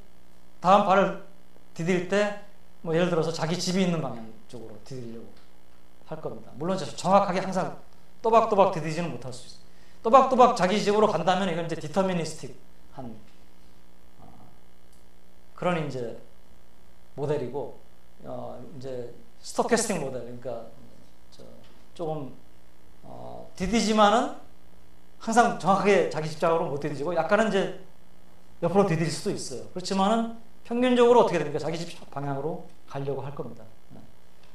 Speaker 1: 다음 발을 디딜 때 뭐 예를 들어서 자기 집이 있는 방향 쪽으로 디디려고 할 겁니다. 물론 정확하게 항상 또박또박 디디지는 못할 수 있어요. 또박또박 자기 집으로 간다면 이건 이제 디터미니스틱한 그런 이제 모델이고 이제 스토캐스틱 모델. 그러니까 조금 디디지만은 항상 정확하게 자기 집적으로 못 디디지고 약간은 이제 옆으로 디딜 수도 있어요. 그렇지만은 평균적으로 어떻게 됩니까? 자기 집 방향으로 가려고 할 겁니다.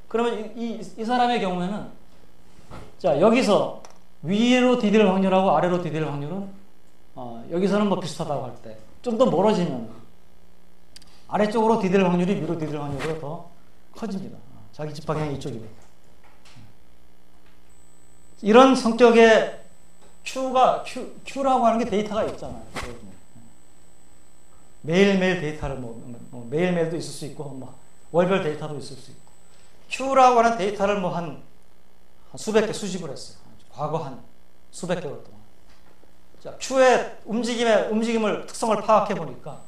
Speaker 1: 그러면 이 사람의 경우에는 자 여기서 위로 디딜 확률하고 아래로 디딜 확률은 여기서는 뭐 비슷하다고 할 때 좀 더 멀어지면 아래쪽으로 디딜 확률이 위로 디딜 확률보다 더 커집니다. 자기 집 방향이 이쪽이고. 이런 성격의 Q라고 하는 게 데이터가 있잖아요. 매일매일 데이터를 매일매일도 있을 수 있고 뭐 월별 데이터도 있을 수 있고 Q라고 하는 데이터를 뭐 한 수백 개 수집을 했어요. 과거 한 수백 개월 동안. 자, Q의 움직임을 특성을 파악해 보니까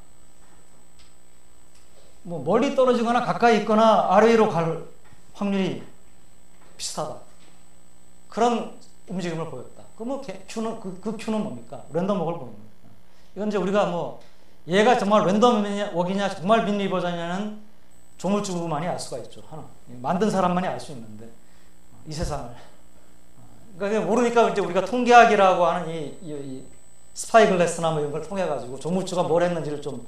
Speaker 1: 뭐 멀리 떨어지거나 가까이 있거나 아래로 갈 확률이 비슷하다. 그런 움직임을 보였다. 그러면 Q는 그 Q는 뭡니까? 랜덤워크를 보는 거예요. 이건 이제 우리가 뭐 얘가 정말 랜덤워크냐 정말 민 리버전이냐는 조물주만이 알 수가 있죠. 하나 만든 사람만이 알 수 있는데 이 세상을 그러니까 모르니까 이제 우리가 통계학이라고 하는 이 스파이글래스나 뭐 이런 걸 통해 가지고 조물주가 뭘 했는지를 좀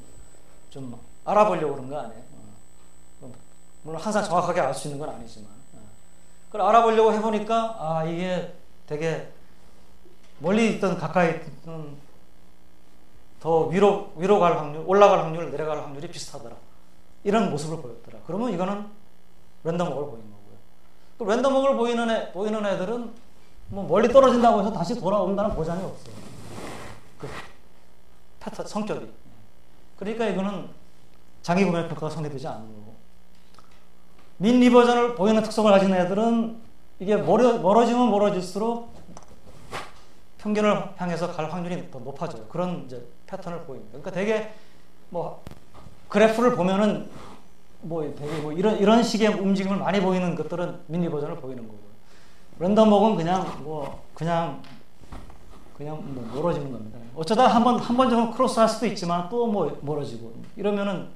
Speaker 1: 알아보려고 그런 거 아니에요. 물론 항상 정확하게 알 수 있는 건 아니지만 그걸 알아보려고 해보니까 이게 되게 멀리 있던 가까이 있던 더 위로 갈 확률, 올라갈 확률, 내려갈 확률이 비슷하더라. 이런 모습을 보였더라. 그러면 이거는 랜덤워크를 보이는 거고요. 또 랜덤워크를 보이는 애들은 뭐 멀리 떨어진다고 해서 다시 돌아온다는 보장이 없어요. 그 패턴 성격이. 그러니까 이거는 장기 구매 평가가 성립되지 않는 거고. 민 리버전을 보이는 특성을 가진 애들은 이게 멀어지면 멀어질수록 평균을 향해서 갈 확률이 더 높아져요. 그런 이제 패턴을 보입니다. 그러니까 되게 뭐 그래프를 보면은 뭐 되게 뭐 이런 식의 움직임을 많이 보이는 것들은 민 리버전을 보이는 거고요. 랜덤워크는 그냥 뭐 멀어지는 겁니다. 어쩌다 한 번 정도 크로스할 수도 있지만 또 뭐 멀어지고 이러면은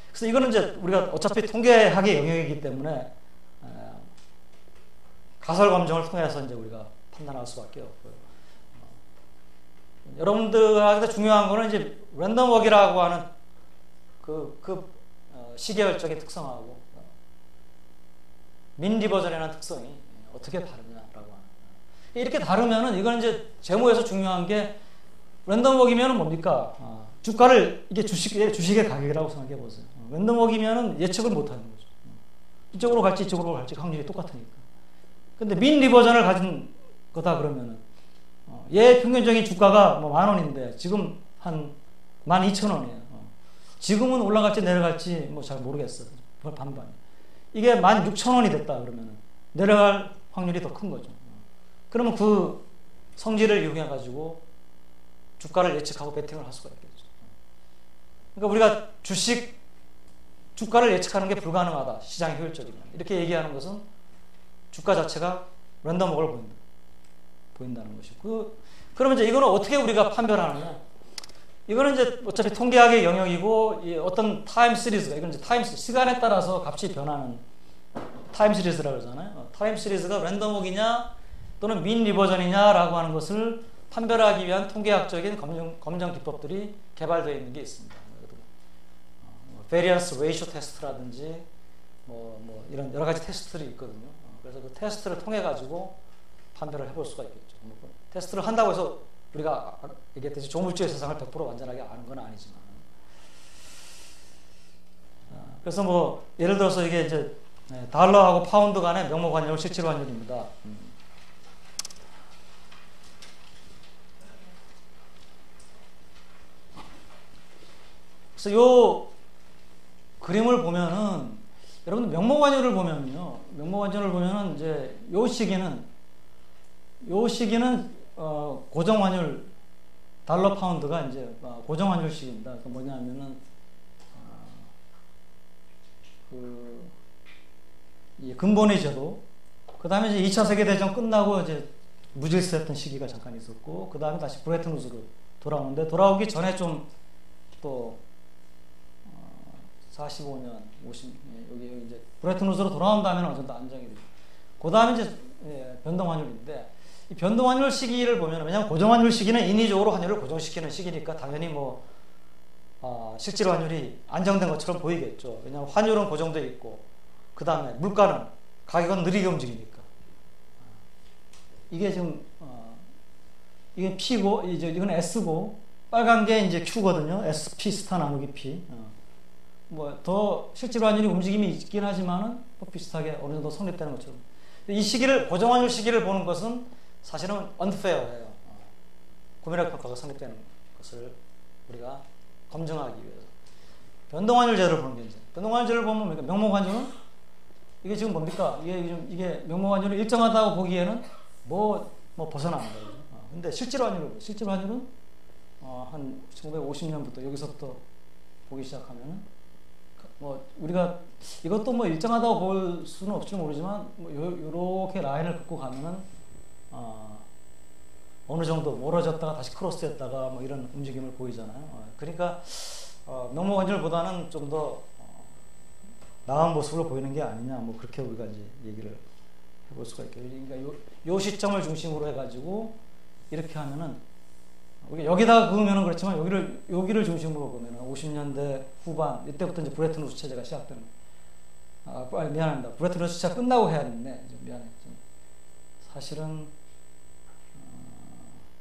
Speaker 1: 그래서 이거는 이제 우리가 어차피 통계학의 영역이기 때문에 가설 검증을 통해서 이제 우리가 판단할 수밖에 없고요. 여러분들한테 중요한 거는 이제 랜덤워크라고 하는 시계열적인 특성하고 민 리버전이라는 특성이 어떻게 다르냐라고 하는. 이렇게 다르면은 이건 이제 재무에서 중요한 게 랜덤워크이면은 뭡니까? 주가를 이게 주식의 가격이라고 생각해 보세요. 랜덤워크이면은 예측을 못 하는 거죠. 이쪽으로 갈지 이쪽으로 갈지 확률이 똑같으니까. 근데 민 리버전을 가진 거다 그러면은 얘 평균적인 주가가 뭐 10,000원인데 지금 한 12,000원이에요. 지금은 올라갈지 내려갈지 뭐 잘 모르겠어요. 반반. 이게 16,000원이 됐다 그러면은 내려갈 확률이 더 큰 거죠. 그러면 그 성질을 이용해 가지고 주가를 예측하고 베팅을 할 수가 있겠죠. 그러니까 우리가 주가를 예측하는 게 불가능하다. 시장이 효율적이면. 이렇게 얘기하는 것은 주가 자체가 랜덤워크를 보인다는 것이고. 그러면 이제 이거는 어떻게 우리가 판별하느냐? 이거는 이제 어차피 통계학의 영역이고 어떤 타임 시리즈가 이건 이제 시간에 따라서 값이 변하는 타임 시리즈라고 그러잖아요. 타임 시리즈가 랜덤워크이냐 또는 민 리버전이냐라고 하는 것을 판별하기 위한 통계학적인 검정 기법들이 개발되어 있는 게 있습니다. 베리언스 레이쇼 테스트라든지 뭐 이런 여러 가지 테스트들이 있거든요. 그래서 그 테스트를 통해 가지고 판별을 해볼 수가 있겠죠. 테스트를 한다고 해서 우리가 얘기했듯이 조물주의 세상을 100% 완전하게 아는 건 아니지만. 그래서 뭐 예를 들어서 이게 이제 달러하고 파운드 간의 명목 환율, 실질 환율입니다. 그래서 요 그림을 보면은 여러분들 명목 환율을 보면요. 명목 환율을 보면은 이제 요 시기는 고정 환율 달러 파운드가 이제 고정 환율 시기입니다. 그 뭐냐면은 이 근본의 제도, 그 다음에 이제 2차 세계대전 끝나고 이제 무질서했던 시기가 잠깐 있었고, 그 다음에 다시 브레튼 우즈로 돌아오는데, 돌아오기 전에 좀 또 45년, 50, 여기 이제 브레튼 우즈로 돌아온 다음에는 어느 정도 안정이 되고, 그 다음에 이제 변동 환율인데, 이 변동 환율 시기를 보면, 왜냐하면 고정 환율 시기는 인위적으로 환율을 고정시키는 시기니까 당연히 뭐 실질 환율이 안정된 것처럼 보이겠죠. 왜냐하면 환율은 고정되어 있고, 그 다음에 물가는 가격은 느리게 움직이니까. 이게 지금 이게 P고 이건 S고 빨간 게 이제 Q거든요. SP 스타 나누기 P. 뭐 더 실질 환율이 움직임이 있긴 하지만은 뭐 비슷하게 어느 정도 성립되는 것처럼. 이 시기를 고정 환율 시기를 보는 것은 사실은 unfair해요. 구매력 평가가 성립되는 것을 우리가 검증하기 위해서. 변동 환율 제도를 보는 게 이제 변동 환율 제도를 보면 뭡니까? 명목 환율은 이게 지금 뭡니까? 이게 명목 환율이 일정하다고 보기에는 뭐 벗어나는 거죠. 근데 실질 환율은 한 1950년부터 여기서부터 보기 시작하면은 뭐 우리가 이것도 뭐 일정하다고 볼 수는 없을지 모르지만 뭐 요렇게 라인을 긋고 가면은 어느 정도 멀어졌다가 다시 크로스했다가 뭐 이런 움직임을 보이잖아요. 그러니까 명목 환율보다는 좀 더 나은 모습으로 보이는 게 아니냐, 뭐 그렇게 우리가 이제 얘기를 해볼 수가 있겠죠. 그러니까 요 시점을 중심으로 해가지고 이렇게 하면은 여기다가 그으면은 그렇지만 여기를 중심으로 보면은 50년대 후반 이때부터 이제 브레튼 우드 체제가 시작되는. 미안합니다. 브레튼 우드 체제가 끝나고 해야 했는데 미안해. 사실은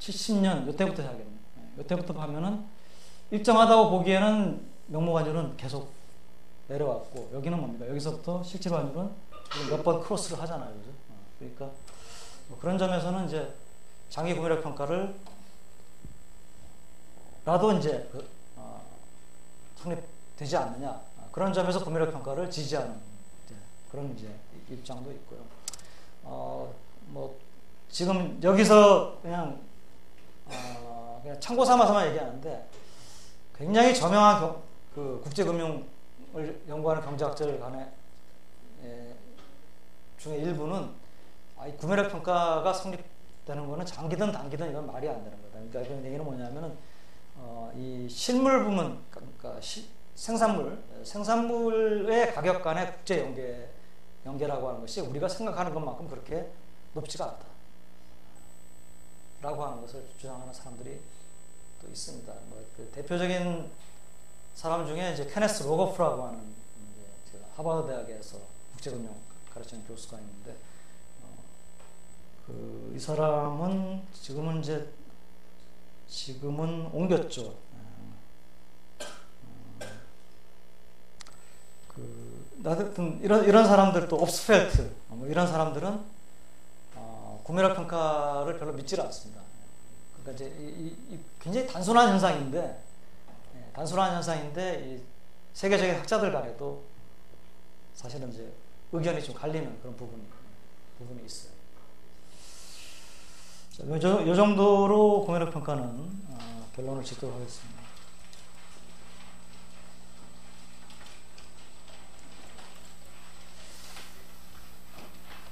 Speaker 1: 70년 이때부터 해야겠네. 이때부터 하면은 일정하다고 보기에는 명목 환율은 계속 내려왔고, 여기는 뭡니까? 여기서부터 실질 환율은 몇 번 크로스를 하잖아요. 그죠? 그러니까 뭐 그런 점에서는 이제 장기 구매력 평가를 라도 이제 성립되지 않느냐, 그런 점에서 구매력 평가를 지지하는 그런 이제 입장도 있고요. 뭐 지금 여기서 그냥 참고 삼아서만 얘기하는데, 굉장히 저명한 그 국제금융을 연구하는 경제학者간의 중에 일부는 이 구매력 평가가 성립되는 거는 장기든 단기든 이건 말이 안 되는 거다. 그러니까 이런 얘기는 뭐냐면은 이 실물 부문, 그러니까 생산물의 가격 간의 국제 연계라고 하는 것이 우리가 생각하는 것만큼 그렇게 높지가 않다 라고 하는 것을 주장하는 사람들이 또 있습니다. 그 대표적인 사람 중에 이제 케네스 로거프라고 하는 제가 하버드 대학에서 국제금융 가르치는 교수가 있는데, 이 사람은 지금은 옮겼죠. 하여튼 이런 사람들, 또 옵스펠트 뭐 이런 사람들은 구매력 평가를 별로 믿지를 않습니다. 그러니까 이제 굉장히 단순한 현상인데 이 세계적인 학자들 간에도 사실은 이제 의견이 좀 갈리는 그런 부분이 있어요. 자, 이 정도로 구매력 평가는 결론을 짓도록 하겠습니다.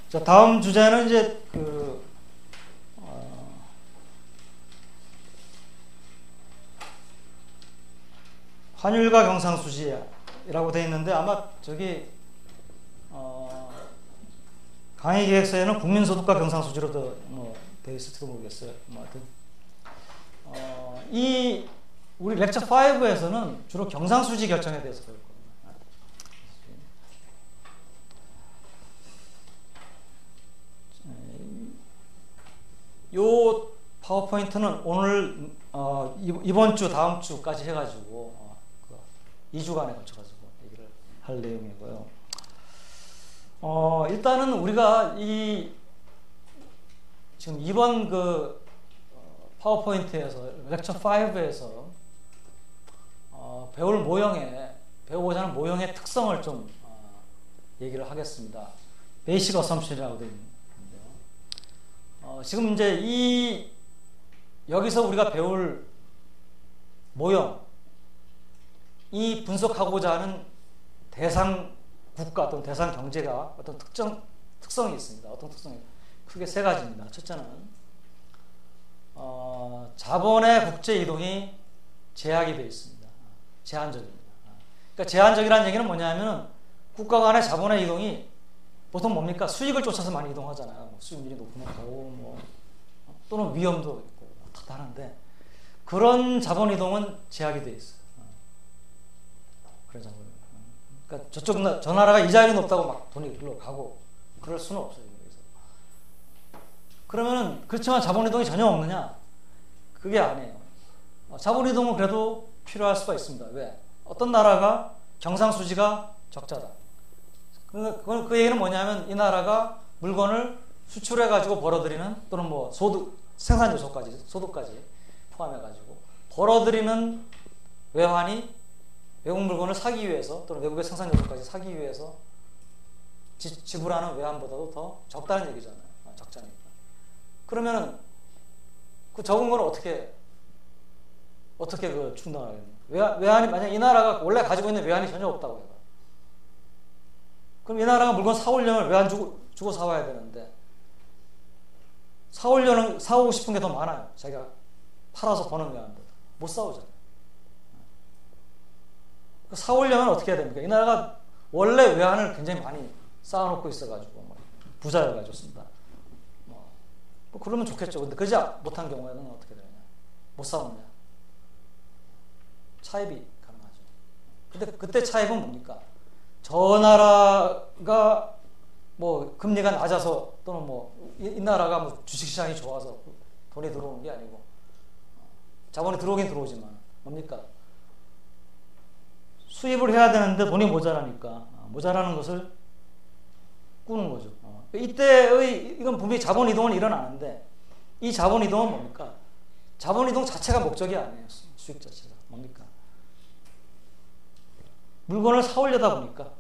Speaker 1: 자, 다음 주제는 이제 환율과 경상수지라고 되어 있는데, 아마 저기 강의 계획서에는 국민소득과 경상수지로 되어 있을지도 모르겠어요. 이 우리 렉처 5에서는 주로 경상수지 결정에 대해서 배울 겁니다. 요 파워포인트는 오늘 이번 주 다음 주까지 해가지고 2주간에 걸쳐가지고 얘기를 할 내용이고요. 일단은 우리가 지금 이번 파워포인트에서 렉처 5에서 배우고자 하는 모형의 특성을 좀 얘기를 하겠습니다. 베이식 어썸션이라고 되어 있는데요. 지금 이제 여기서 우리가 배울 모형, 이 분석하고자 하는 대상 국가 또는 대상 경제가 어떤 특성이 있습니다. 어떤 특성이 크게 세 가지입니다. 첫째는 자본의 국제 이동이 제약이 되어 있습니다. 제한적입니다. 그러니까 제한적이라는 얘기는 뭐냐면은 국가 간의 자본의 이동이 보통 뭡니까? 수익을 쫓아서 많이 이동하잖아요. 수익률이 높으면 가고 또는 위험도 있고 다 다른데, 그런 자본 이동은 제약이 되어 있어요. 그런 자본. 그러니까 저 나라가 이자율이 높다고 막 돈이 글로 가고 그럴 수는 없어요. 그러면은 그렇지만 자본 이동이 전혀 없느냐? 그게 아니에요. 자본 이동은 그래도 필요할 수가 있습니다. 왜? 어떤 나라가 경상수지가 적자다. 그 얘기는 뭐냐면 이 나라가 물건을 수출해 가지고 벌어들이는, 또는 생산 요소까지, 소득까지 포함해 가지고 벌어들이는 외환이 외국 물건을 사기 위해서, 또는 외국의 생산 요소까지 사기 위해서 지불하는 외환보다도 더 적다는 얘기잖아요. 적자니까. 그러면은 그 적은 걸 어떻게 충당하겠냐? 외환이, 만약 이 나라가 원래 가지고 있는 외환이 전혀 없다고 해요. 그럼 이 나라가 물건 사오려면 외환 주고 사와야 되는데, 사오고 싶은 게 더 많아요. 자기가 팔아서 버는 외환보다. 못 사오잖아요. 사오려면 어떻게 해야 됩니까? 이 나라가 원래 외환을 굉장히 많이 쌓아놓고 있어가지고 부자여가지고 쓴다. 그러면 좋겠죠. 근데 그러지 못한 경우에는 어떻게 되느냐? 못 사오느냐? 차입이 가능하죠. 근데 그때 차입은 뭡니까? 저 나라가 금리가 낮아서, 또는 이 나라가 주식시장이 좋아서 돈이 들어오는 게 아니고, 자본이 들어오긴 들어오지만 뭡니까? 수입을 해야 되는데 돈이 모자라니까 모자라는 것을 꾸는 거죠. 이건 분명히 자본 이동은 일어나는데, 이 자본 이동은 뭡니까? 자본 이동 자체가 목적이 아니에요. 수익 자체가 뭡니까? 물건을 사오려다 보니까,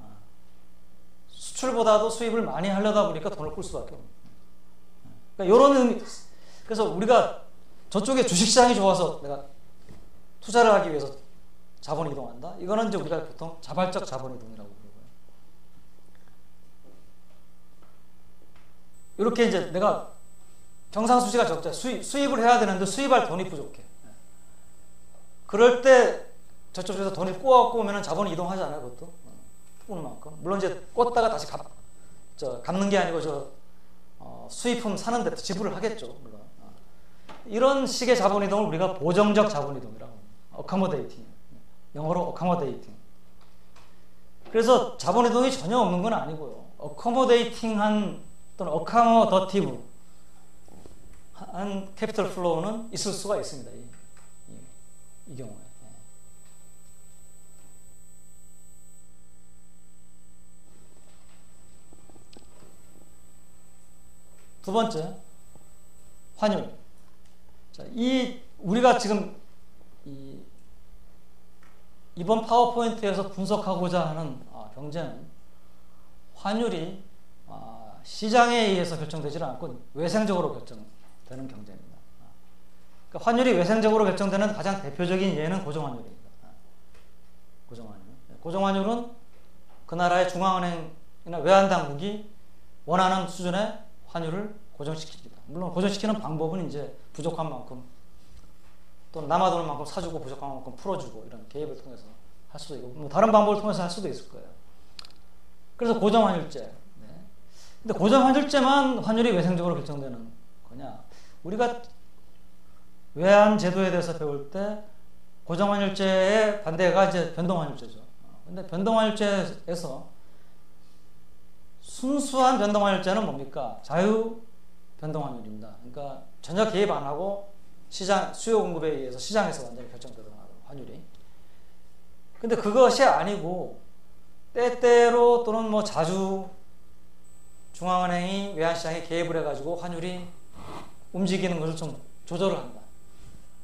Speaker 1: 수출보다도 수입을 많이 하려다 보니까 돈을 꿀 수밖에 없는. 그러니까 이런 의미. 그래서 우리가 저쪽에 주식시장이 좋아서 내가 투자를 하기 위해서 자본 이동한다. 이거는 이제 우리가 보통 자발적 자본 이동이라고 부르고요. 이렇게 이제 내가 경상수지가 적자, 수입을 해야 되는데 수입할 돈이 부족해. 그럴 때 저쪽에서 돈이 꼬아오면 자본이 이동하잖아요. 그것도 꾸는 만큼. 물론 이제 꽂다가 다시 갚는 게 아니고 수입품 사는데 지불을 하겠죠. 물론. 이런 식의 자본 이동을 우리가 보정적 자본 이동이라고 합니다. accommodating. 영어로 accommodating. 그래서 자본 이동이 전혀 없는 건 아니고요. accommodating한 또는 accommodative 한 캐피털 플로우는 있을 수가 있습니다. 이 경우에. 두 번째, 환율. 자, 우리가 지금 이번 파워포인트에서 분석하고자 하는 경제는 환율이 시장에 의해서 결정되지 않고 외생적으로 결정되는 경제입니다. 그러니까 환율이 외생적으로 결정되는 가장 대표적인 예는 고정환율입니다. 고정환율은 그 나라의 중앙은행이나 외환당국이 원하는 수준의 환율을 고정시킵니다. 물론 고정시키는 방법은 이제 부족한 만큼 또 남아도는 만큼 사주고 부족한 만큼 풀어주고 이런 개입을 통해서 할 수도 있고 뭐 다른 방법을 통해서 할 수도 있을 거예요. 그래서 고정환율제. 근데 고정환율제만 환율이 외생적으로 결정되는 거냐? 우리가 외환 제도에 대해서 배울 때 고정환율제의 반대가 이제 변동환율제죠. 근데 변동환율제에서 순수한 변동환율제는 뭡니까? 자유 변동환율입니다. 그러니까 전혀 개입 안 하고 시장 수요 공급에 의해서 시장에서 완전히 결정되는 환율이. 근데 그것이 아니고 때때로 또는 뭐 자주 중앙은행이 외환시장에 개입을 해가지고 환율이 움직이는 것을 좀 조절을 한다.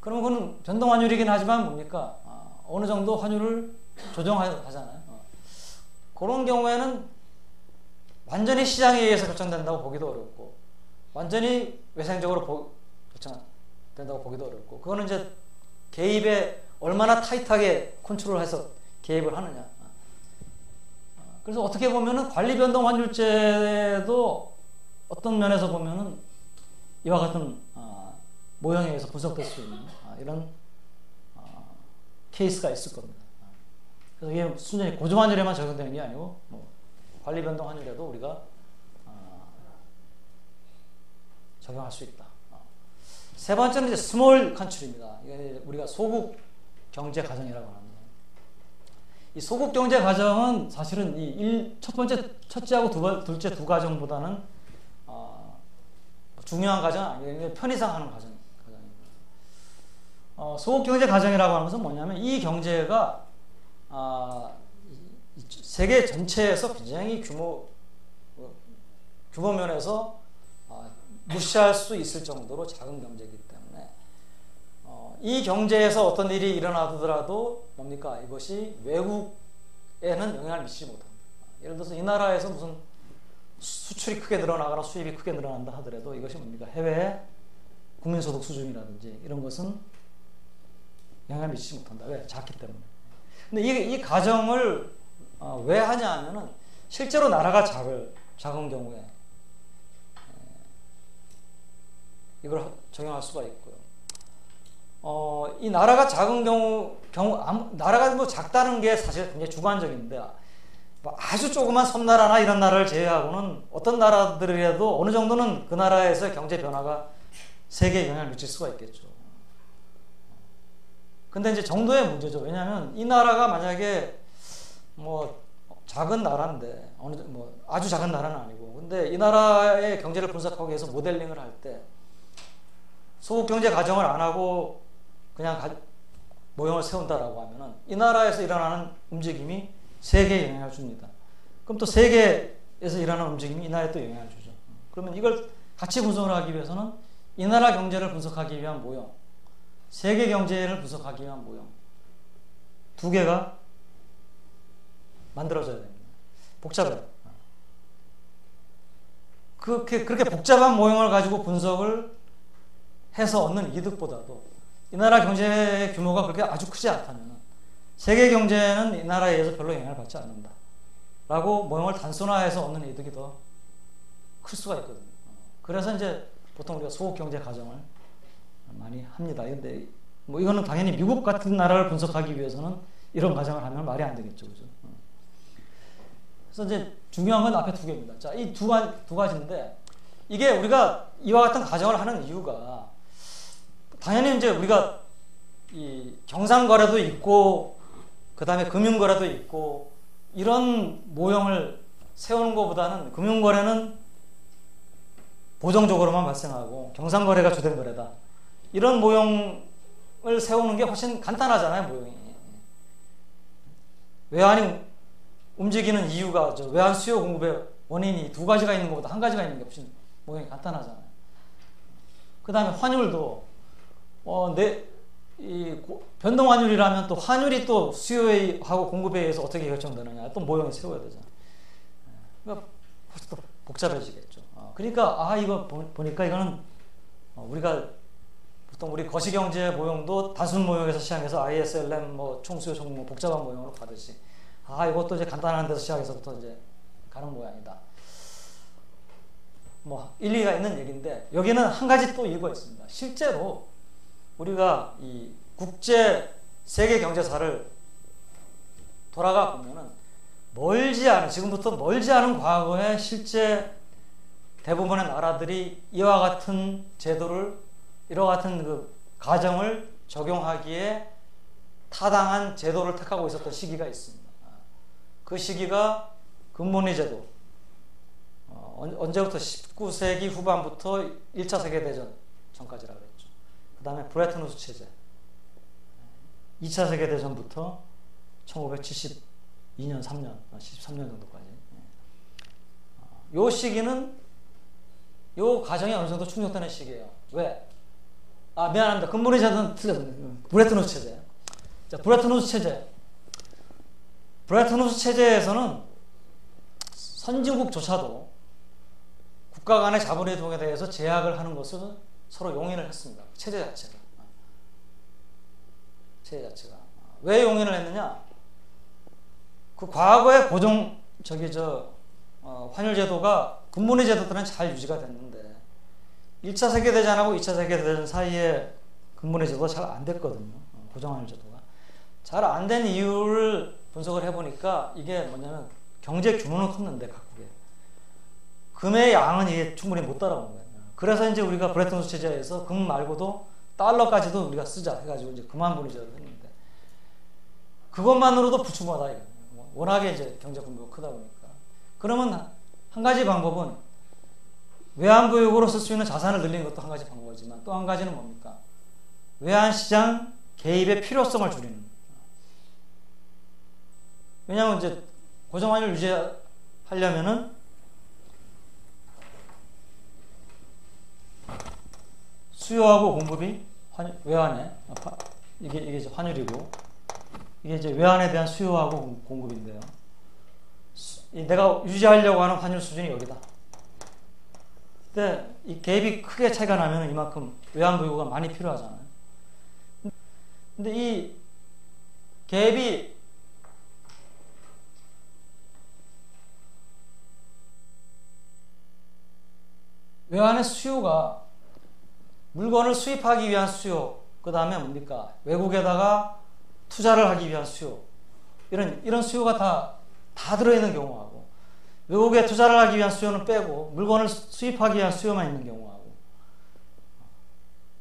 Speaker 1: 그러면 그건 변동환율이긴 하지만 뭡니까? 어느 정도 환율을 조정하잖아요. 그런 경우에는 완전히 시장에 의해서 결정된다고 보기도 어렵고 완전히 외생적으로 결정된다고 보기도 어렵고 그거는 이제 개입에 얼마나 타이트하게 컨트롤해서 개입을 하느냐. 그래서 어떻게 보면은 관리변동환율제도 어떤 면에서 보면은 이와 같은 모형에 의해서 분석될 수 있는 이런 케이스가 있을 겁니다. 그래서 이게 순전히 고정환율에만 적용되는 게 아니고 뭐 관리변동환율에도 우리가 적용할 수 있다. 세 번째는 이제 스몰 컨트리입니다. 이게 우리가 소국 경제 가정이라고 합니다. 이 소국 경제 가정은 사실은 첫째하고 둘째 두 가정보다는 중요한 가정은 아니에요. 편의상 하는 가정입니다. 소국 경제 가정이라고 하는 것은 뭐냐면 이 경제가 세계 전체에서 굉장히 규모 면에서 무시할 수 있을 정도로 작은 경제이기 때문에 이 경제에서 어떤 일이 일어나더라도 뭡니까? 이것이 외국에는 영향을 미치지 못합니다. 예를 들어서 이 나라에서 무슨 수출이 크게 늘어나거나 수입이 크게 늘어난다 하더라도 이것이 뭡니까? 해외의 국민소득 수준이라든지 이런 것은 영향을 미치지 못한다. 왜? 작기 때문에. 근데 이 가정을 왜 하냐 하면은 실제로 나라가 작은 경우에 이걸 적용할 수가 있고요. 이 나라가 작은 나라가 뭐 작다는 게 사실 굉장히 주관적인데 뭐 아주 조그만 섬나라나 이런 나라를 제외하고는 어떤 나라들이라도 어느 정도는 그 나라에서 경제 변화가 세계에 영향을 미칠 수가 있겠죠. 근데 이제 정도의 문제죠. 왜냐하면 이 나라가 만약에 뭐 작은 나라인데 뭐 아주 작은 나라는 아니고 근데 이 나라의 경제를 분석하기 위해서 모델링을 할 때 소국 경제 가정을 안 하고 그냥 모형을 세운다라고 하면은 이 나라에서 일어나는 움직임이 세계에 영향을 줍니다. 그럼 또 세계에서 일어나는 움직임이 이 나라에 또 영향을 주죠. 그러면 이걸 같이 분석을 하기 위해서는 이 나라 경제를 분석하기 위한 모형, 세계 경제를 분석하기 위한 모형 두 개가 만들어져야 됩니다. 복잡해요. 그렇게 복잡한 모형을 가지고 분석을 해서 얻는 이득보다도 이 나라 경제의 규모가 그렇게 아주 크지 않다면 세계 경제는 이 나라에 의해서 별로 영향을 받지 않는다 라고 모형을 단순화해서 얻는 이득이 더 클 수가 있거든요. 그래서 이제 보통 우리가 소국 경제 가정을 많이 합니다. 근데 뭐 이거는 당연히 미국 같은 나라를 분석하기 위해서는 이런 가정을 하면 말이 안 되겠죠. 그죠? 그래서 이제 중요한 건 앞에 두 개입니다. 자, 이 두 가지인데 이게 우리가 이와 같은 가정을 하는 이유가 당연히 이제 우리가 이 경상거래도 있고 그 다음에 금융거래도 있고 이런 모형을 세우는 것보다는 금융거래는 보정적으로만 발생하고 경상거래가 주된 거래다. 이런 모형을 세우는 게 훨씬 간단하잖아요, 모형이. 외환이 움직이는 이유가 외환 수요 공급의 원인이 두 가지가 있는 것보다 한 가지가 있는 게 훨씬 모형이 간단하잖아요. 그 다음에 환율도 변동 환율이라면 또 환율이 또 수요하고 공급에 의해서 어떻게 결정되느냐 또 모형을 세워야 되잖아요. 그러니까 또 복잡해지겠죠. 그러니까 이거 보니까 이거는 우리가 보통 우리 거시경제 모형도 단순 모형에서 시작해서 ISLM 총수요 총무 복잡한 모형으로 가듯이 이것도 이제 간단한 데서 시작해서부터 이제 가는 모양이다. 일리가 있는 얘기인데 여기는 한 가지 또 이유가 있습니다. 실제로 우리가 이 국제 세계 경제사를 돌아가 보면은 지금부터 멀지 않은 과거에 실제 대부분의 나라들이 이와 같은 제도를 이와 같은 그 가정을 적용하기에 타당한 제도를 택하고 있었던 시기가 있습니다. 그 시기가 금모니 제도. 언제부터 19세기 후반부터 1차 세계대전 전까지라고 했죠. 그 다음에 브레튼 우드 체제. 2차 세계대전부터 1972년, 3년, 73년 정도까지. 요 시기는 요 과정이 어느 정도 충족되는 시기예요. 왜? 미안합니다. 금모니 제도는 틀렸습니다. 브레튼 우드 체제. 자, 브레튼 우드 체제. 브레튼 우드 체제에서는 선진국조차도 국가 간의 자본이동에 대해서 제약을 하는 것을 서로 용인을 했습니다. 체제 자체가. 왜 용인을 했느냐? 그 과거의 환율 제도가 금모니 제도들은 잘 유지가 됐는데 1차 세계대전하고 2차 세계대전 사이에 금모니 제도가 잘 안 됐거든요. 고정환율 제도가. 잘 안 된 이유를 분석을 해보니까 이게 뭐냐면 경제 규모는 컸는데 각국에 금의 양은 이게 충분히 못 따라온 거예요. 그래서 이제 우리가 브레튼 우드 체제에서 금 말고도 달러까지도 우리가 쓰자 해가지고 이제 금환분이 제도를 했는데 그것만으로도 부충하다 이거예요. 워낙에 이제 경제 규모가 크다 보니까. 그러면 한 가지 방법은 외환보유고로 쓸 수 있는 자산을 늘리는 것도 한 가지 방법이지만 또 한 가지는 뭡니까? 외환시장 개입의 필요성을 줄이는. 왜냐하면 이제 고정환율 유지하려면은 수요하고 공급이 외환에 이게 이제 환율이고 이게 이제 외환에 대한 수요하고 공급인데요. 내가 유지하려고 하는 환율 수준이 여기다. 근데 이 갭이 크게 차이가 나면 이만큼 외환 보유고가 많이 필요하잖아요. 근데 이 갭이 외환의 수요가 물건을 수입하기 위한 수요, 그 다음에 뭡니까? 외국에다가 투자를 하기 위한 수요, 이런 수요가 다 들어있는 경우하고 외국에 투자를 하기 위한 수요는 빼고 물건을 수입하기 위한 수요만 있는 경우하고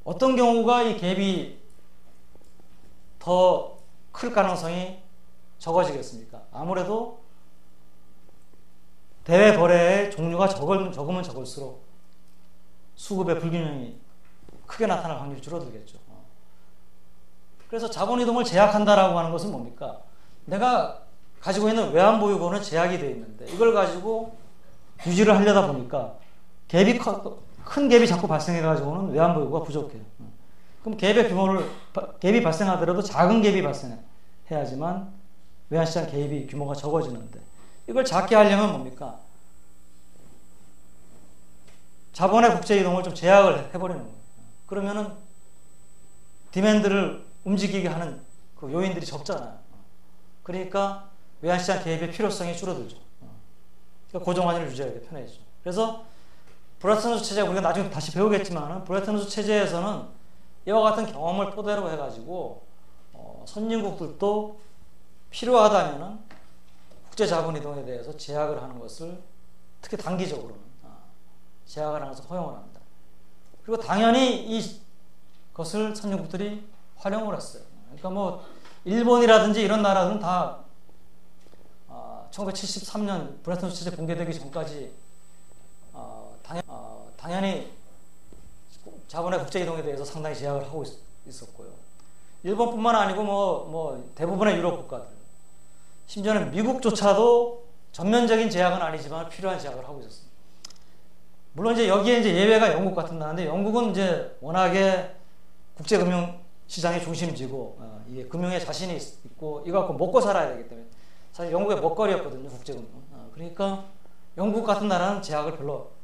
Speaker 1: 어떤 경우가 이 갭이 더 클 가능성이 적어지겠습니까? 아무래도 대외 거래의 종류가 적으면 적을수록 수급의 불균형이 크게 나타날 확률이 줄어들겠죠. 그래서 자본이동을 제약한다라고 하는 것은 뭡니까? 내가 가지고 있는 외환보유고는 제약이 되어 있는데 이걸 가지고 유지를 하려다 보니까 큰 갭이 자꾸 발생해가지고는 외환보유고가 부족해요. 그럼 갭이 발생하더라도 작은 갭이 발생해야지만 외환시장 개입이 규모가 적어지는데 이걸 작게 하려면 뭡니까? 자본의 국제이동을 좀 제약을 해버리는 거예요. 그러면은 디맨드를 움직이게 하는 그 요인들이 적잖아요. 그러니까 외환시장 개입의 필요성이 줄어들죠. 그러니까 고정환율을 유지하기 편해지죠. 그래서 브레튼 우드 체제, 우리가 나중에 다시 배우겠지만 브레튼 우드 체제에서는 이와 같은 경험을 토대로 해가지고 선진국들도 필요하다면은 국제 자본이동에 대해서 제약을 하는 것을 특히 단기적으로는 제약을 하는 것을 허용을 합니다. 그리고 당연히 이것을 선진국들이 활용을 했어요. 그러니까 뭐 일본이라든지 이런 나라들은 다 1973년 브레튼 우드 체제 붕괴되기 전까지 당연히 당연히 자본의 국제 이동에 대해서 상당히 제약을 하고 있었고요. 일본뿐만 아니고 뭐 대부분의 유럽 국가들, 심지어는 미국조차도 전면적인 제약은 아니지만 필요한 제약을 하고 있었습니다. 물론 이제 여기에 이제 예외가 영국 같은 나라인데, 영국은 이제 워낙에 국제금융 시장의 중심지고 이게 금융에 자신이 있고 이거 갖고 먹고 살아야 되기 때문에 사실 영국의 먹거리였거든요, 국제금융. 그러니까 영국 같은 나라는 제약을 별로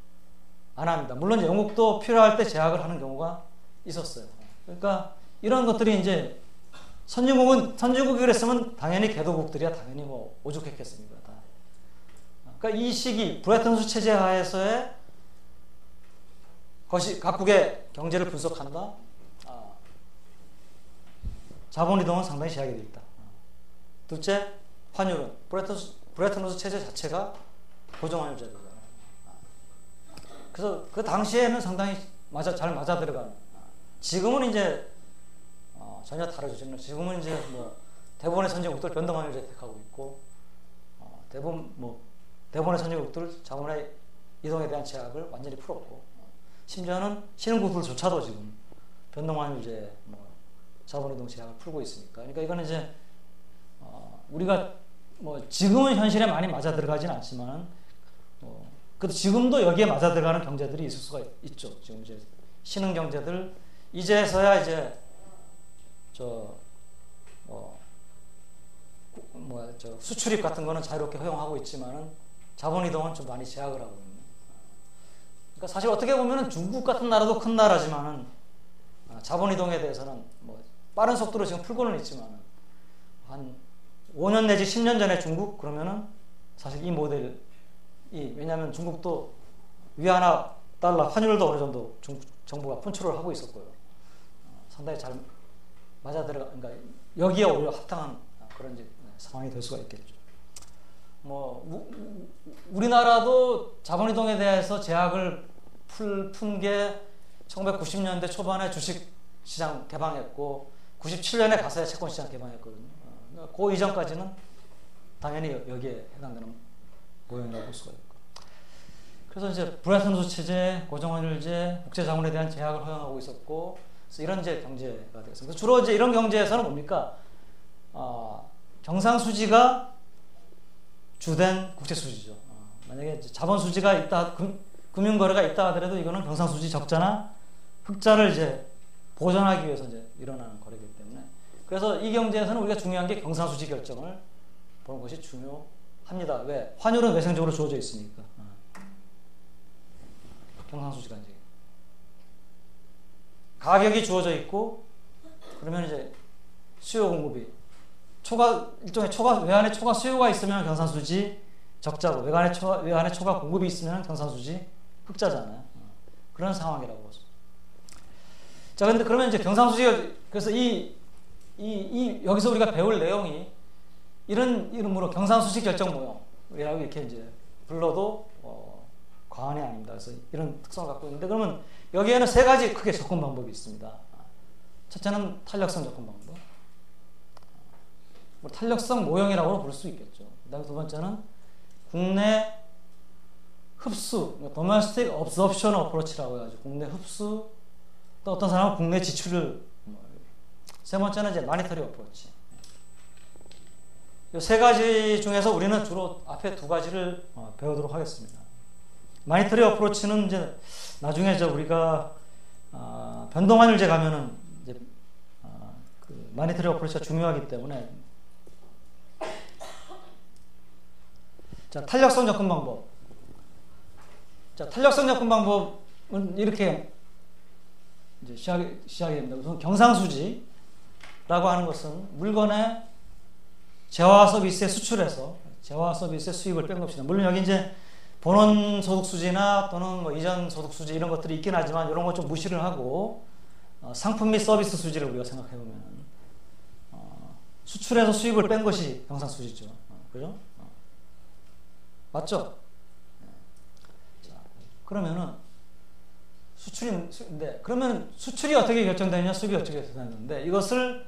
Speaker 1: 안 합니다. 물론 영국도 필요할 때 제약을 하는 경우가 있었어요. 그러니까 이런 것들이 이제 선진국이 그랬으면 당연히 개도국들이야 당연히 뭐 오죽했겠습니까. 다. 그러니까 이 시기 브레튼 우드 체제 하에서의 것이 각국의 경제를 분석한다. 자본 이동은 상당히 제약이 되어 있다. 둘째, 환율은 브레튼 우드 체제 자체가 고정 환율제도잖아요. 그래서 그 당시에는 상당히 잘 맞아 들어가는. 지금은 이제 전혀 다르죠. 지금은 이제 뭐 대부분의 선진국들 변동 환율제 택하고 있고, 대부분의 선진국들 자본의 이동에 대한 제약을 완전히 풀었고, 심지어는 신흥국들조차도 지금 변동 환율제 자본 이동 제약을 풀고 있으니까. 그러니까 이거는 이제 우리가 뭐 지금은 현실에 많이 맞아 들어가지는 않지만, 그래도 지금도 여기에 맞아 들어가는 경제들이 있을 수가 있죠. 지금 이제 신흥 경제들 이제서야 이제 수출입 같은 거는 자유롭게 허용하고 있지만은 자본 이동은 좀 많이 제약을 하고 있는. 그러니까 사실 어떻게 보면은 중국 같은 나라도 큰 나라지만은 자본 이동에 대해서는 뭐 빠른 속도로 지금 풀고는 있지만은 한 5년 내지 10년 전에 중국 그러면은 사실 이 모델이, 왜냐하면 중국도 위안화 달러 환율도 어느 정도 정부가 컨트롤을 하고 있었고요. 상당히 잘 맞아 들어가, 그러니까 여기에 오히려 합당한 그런 상황이 될 수가 있겠죠. 뭐 우리나라도 자본이동에 대해서 제약을 푼 게 1990년대 초반에 주식 시장 개방했고 97년에 가서야 채권 시장 개방했거든요. 그 이전까지는 당연히 여기에 해당되는 모형이라고 볼 수가 있고. 그래서 이제 브레튼 우드 체제, 고정환율제, 국제 자본에 대한 제약을 허용하고 있었고, 그래서 이런 이제 경제가 되었습니다. 주로 이제 이런 경제에서는 뭡니까? 경상수지가 주된 국제수지죠. 만약에 자본수지가 있다, 금융거래가 있다 하더라도 이거는 경상수지 적자나 흑자를 이제 보전하기 위해서 이제 일어나는 거래이기 때문에, 그래서 이 경제에서는 우리가 중요한 게 경상수지 결정을 보는 것이 중요합니다. 왜? 환율은 외생적으로 주어져 있으니까. 경상수지가 이제 가격이 주어져 있고, 그러면 이제 수요 공급이 일종의 외환의 초과 수요가 있으면 경상수지 적자고, 외환의 초과 공급이 있으면 경상수지 흑자잖아요. 그런 상황이라고 보죠. 자, 근데 그러면 이제 경상수지가, 그래서 여기서 우리가 배울 내용이 이런 이름으로 경상수지 결정 모형이라고 이렇게 이제 불러도 과언이 아닙니다. 그래서 이런 특성을 갖고 있는데, 그러면 여기에는 세 가지 크게 접근 방법이 있습니다. 첫째는 탄력성 접근 방법. 탄력성 모형이라고 부를 수 있겠죠. 그다음에 두 번째는 국내 흡수, domestic absorption approach라고 해가지고 국내 흡수, 또 어떤 사람은 국내 지출을, 세 번째는 이제 monetary approach. 이 세 가지 중에서 우리는 주로 앞에 두 가지를 배우도록 하겠습니다. 마니터리 어프로치는 이제 나중에 우리가 변동환율제 가면은 이제 그 마니터리 어프로치가 중요하기 때문에. 자, 탄력성 접근 방법. 자, 탄력성 접근 방법은 이렇게 이제 시작이 됩니다. 우선 경상수지라고 하는 것은 물건의 재화 서비스에 수출해서 재화 서비스의 수입을 뺀 것입니다. 물론 여기 이제 본원 소득 수지나 또는 뭐 이전 소득 수지 이런 것들이 있긴 하지만 이런 거 좀 무시를 하고 상품 및 서비스 수지를 우리가 생각해 보면 수출해서 수입을 뺀 것이 경상수지죠. 그죠? 맞죠? 자, 그러면은 그러면 수출이 어떻게 결정되느냐, 수입이 어떻게 결정되는데, 이것을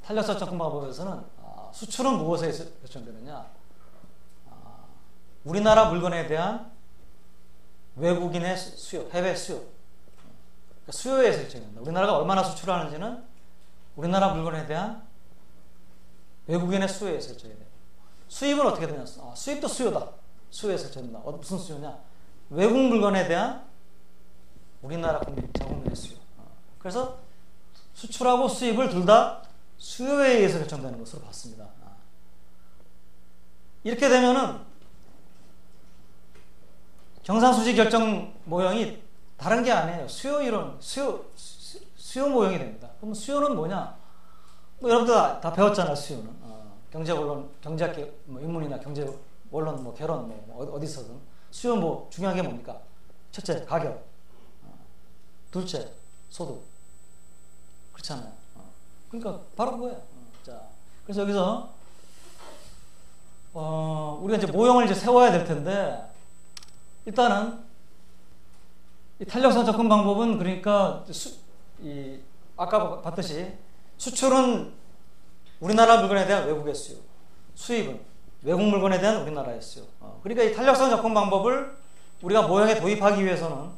Speaker 1: 탄력성 접근 방법에서는 수출은 무엇에 결정되느냐? 우리나라 물건에 대한 외국인의 수요, 해외 수요. 그러니까 수요에 설정된다. 우리나라가 얼마나 수출하는지는 우리나라 물건에 대한 외국인의 수요에 설정이 돼요. 수입은 어떻게 되냐? 수입도 수요다. 수요에 설정된다. 무슨 수요냐? 외국 물건에 대한 우리나라 자국민의 수요. 그래서 수출하고 수입을 둘 다 수요에 의해서 결정되는 것으로 봤습니다. 이렇게 되면은 경상수지 결정 모형이 다른 게 아니에요. 수요 이론, 수요 모형이 됩니다. 그럼 수요는 뭐냐? 뭐 여러분들 다 배웠잖아요. 수요는 경제원론, 경제학 뭐 인문이나 경제원론, 뭐 개론, 뭐 어디서든 수요 뭐 중요한 게 뭡니까? 첫째, 가격. 둘째, 소득. 그렇잖아요. 그러니까 바로 그거예요. 자, 그래서 여기서 우리가 이제 모형을 이제 세워야 될 텐데 일단은 이 탄력성 접근 방법은 그러니까 아까 봤듯이 수출은 우리나라 물건에 대한 외국의 수요, 수입은 외국 물건에 대한 우리나라의 수요. 그러니까 이 탄력성 접근 방법을 우리가 모형에 도입하기 위해서는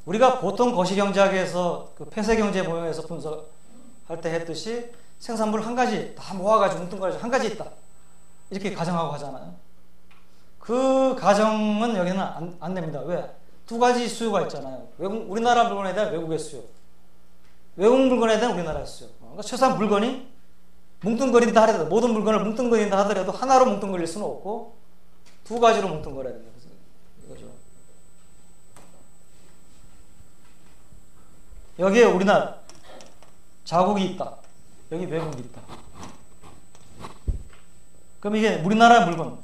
Speaker 1: 우리가 보통 거시경제학에서 그 폐쇄경제 모형에서 분석할 때 했듯이 생산물 한 가지 다 모아가지고 뭉뚱그려서 한 가지 있다 이렇게 가정하고 하잖아요. 그 가정은 여기는 안 됩니다. 왜? 두 가지 수요가 있잖아요. 우리나라 물건에 대한 외국의 수요, 외국 물건에 대한 우리나라의 수요. 그러니까 최소한 물건이 뭉뚱거린다 하더라도, 모든 물건을 뭉뚱거린다 하더라도 하나로 뭉뚱거릴 수는 없고 두 가지로 뭉뚱거려야 됩니다. 이거죠. 여기에 우리나라 자국이 있다, 여기 외국이 있다. 그럼 이게 우리나라 물건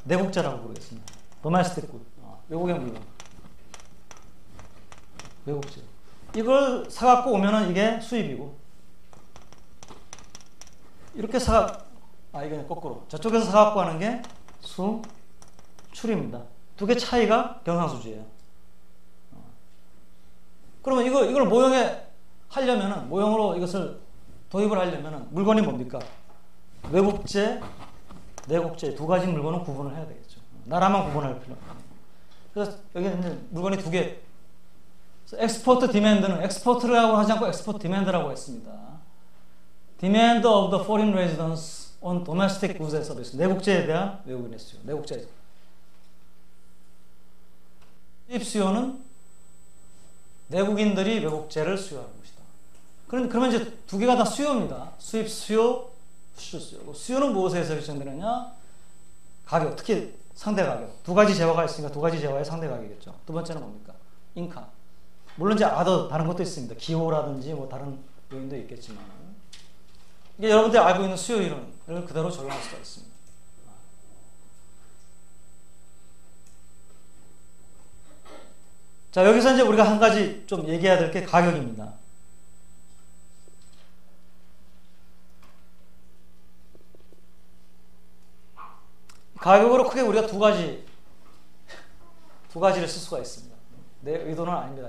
Speaker 1: 내국자라고 부르겠습니다. 도메스틱 굿, 외국의 물건, 외국제. 이걸 사갖고 오면은 이게 수입이고, 이렇게 이게 거꾸로 저쪽에서 사갖고 하는 게 수출입니다. 두 개 차이가 경상수지예요. 그러면 이걸 모형에 하려면은, 모형으로 이것을 도입을 하려면은 물건이 뭡니까? 외국제, 내국제 두 가지 물건은 구분을 해야 되겠죠. 나라만 구분할 필요 없어요. 그래서 여기는 이제 물건이 두 개. 엑스포트 디맨드는 엑스포트라고 하지 않고 엑스포트 디맨드라고 했습니다. Demand of the foreign residents on domestic goods and services. 내국제에 대한 외국인의 수요. 내국제. 수입 수요는 내국인들이 외국제를 수요하는 것이다. 그러면 이제 두 개가 다 수요입니다. 수입 수요, 수출 수요. 수요는 무엇에서 결정되느냐? 가격, 특히 상대 가격. 두 가지 재화가 있으니까 두 가지 재화의 상대 가격이겠죠. 두 번째는 뭡니까? 인컴. 물론 이제 다른 것도 있습니다. 기호라든지 뭐 다른 요인도 있겠지만, 이게 여러분들이 알고 있는 수요 이론을 그대로 적용할 수가 있습니다. 자, 여기서 이제 우리가 한 가지 좀 얘기해야 될 게 가격입니다. 가격으로 크게 우리가 두 가지를 쓸 수가 있습니다. 내 의도는 아닙니다.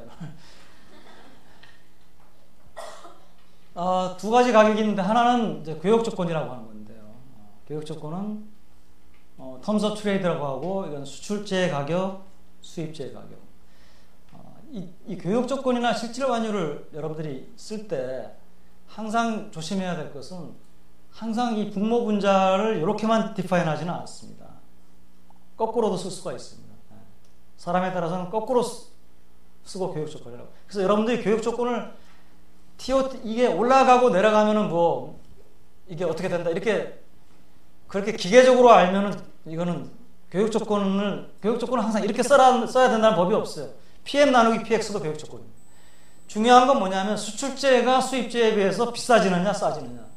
Speaker 1: 두 가지 가격이 있는데, 하나는 이제 교역 조건이라고 하는 건데요. 교역 조건은 terms of trade라고 하고, 이건 수출제 가격, 수입제 가격. 이 교역 조건이나 실질 환율을 여러분들이 쓸 때 항상 조심해야 될 것은, 항상 이 분모 분자를 이렇게만 디파인 하지는 않습니다. 거꾸로도 쓸 수가 있습니다. 사람에 따라서는 거꾸로 쓰고 교역 조건이라고. 그래서 여러분들이 교역 조건을 이게 올라가고 내려가면은 뭐 이게 어떻게 된다 이렇게 그렇게 기계적으로 알면은 이거는 교역 조건은 항상 이렇게 써야 된다는 법이 없어요. PM 나누기 PX도 교역 조건입니다. 중요한 건 뭐냐면 수출제가 수입제에 비해서 비싸지느냐 싸지느냐.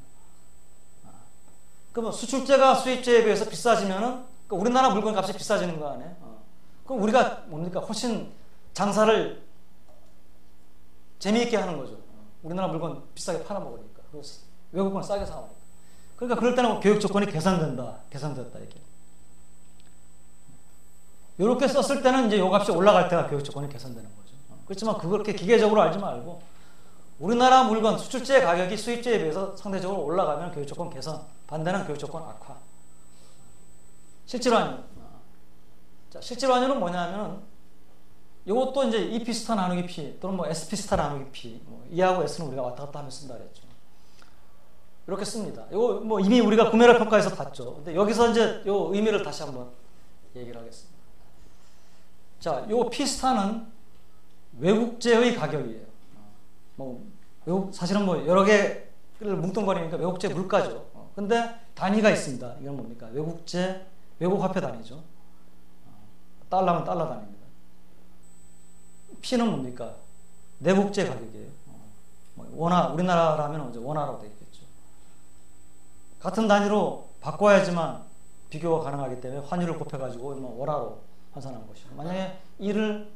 Speaker 1: 그럼 수출제가 수입제에 비해서 비싸지면은 우리나라 물건 값이 비싸지는 거 아니에요? 그럼 우리가 뭡니까? 훨씬 장사를 재미있게 하는 거죠. 우리나라 물건 비싸게 팔아먹으니까. 외국 건 싸게 사오니까. 그러니까 그럴 때는 교육 조건이 개선됐다 이게. 이렇게 썼을 때는 이제 요 값이 올라갈 때가 교육 조건이 개선되는 거죠. 그렇지만 그렇게 기계적으로 알지 말고, 우리나라 물건 수출제 가격이 수입제에 비해서 상대적으로 올라가면 교육 조건 개선, 반대는 교육 조건 악화. 실질 환율. 자, 실질 환율은 뭐냐면 요것도 이제 EP 스타 나누기 P 또는 뭐 SP 스타 나누기 P, 뭐 E하고 S는 우리가 왔다 갔다 하며 쓴다 그랬죠. 이렇게 씁니다. 이거 뭐 이미 우리가 구매력 평가에서 봤죠. 근데 여기서 이제 요 의미를 다시 한번 얘기를 하겠습니다. 자, 요 P 스타는 외국제의 가격이에요. 뭐 사실은 뭐 여러 개를 뭉뚱거리니까 외국제 물가죠. 근데 단위가 있습니다. 이건 뭡니까? 외국제 외국 화폐 단위죠. 달러면 달러 단위입니다. P는 뭡니까? 내국제 가격이에요. 원화, 우리나라라면 이제 원화로 되어 있겠죠. 같은 단위로 바꿔야지만 비교가 가능하기 때문에 환율을 곱해가지고 뭐 원화로 환산하는 것이고, 만약에 2를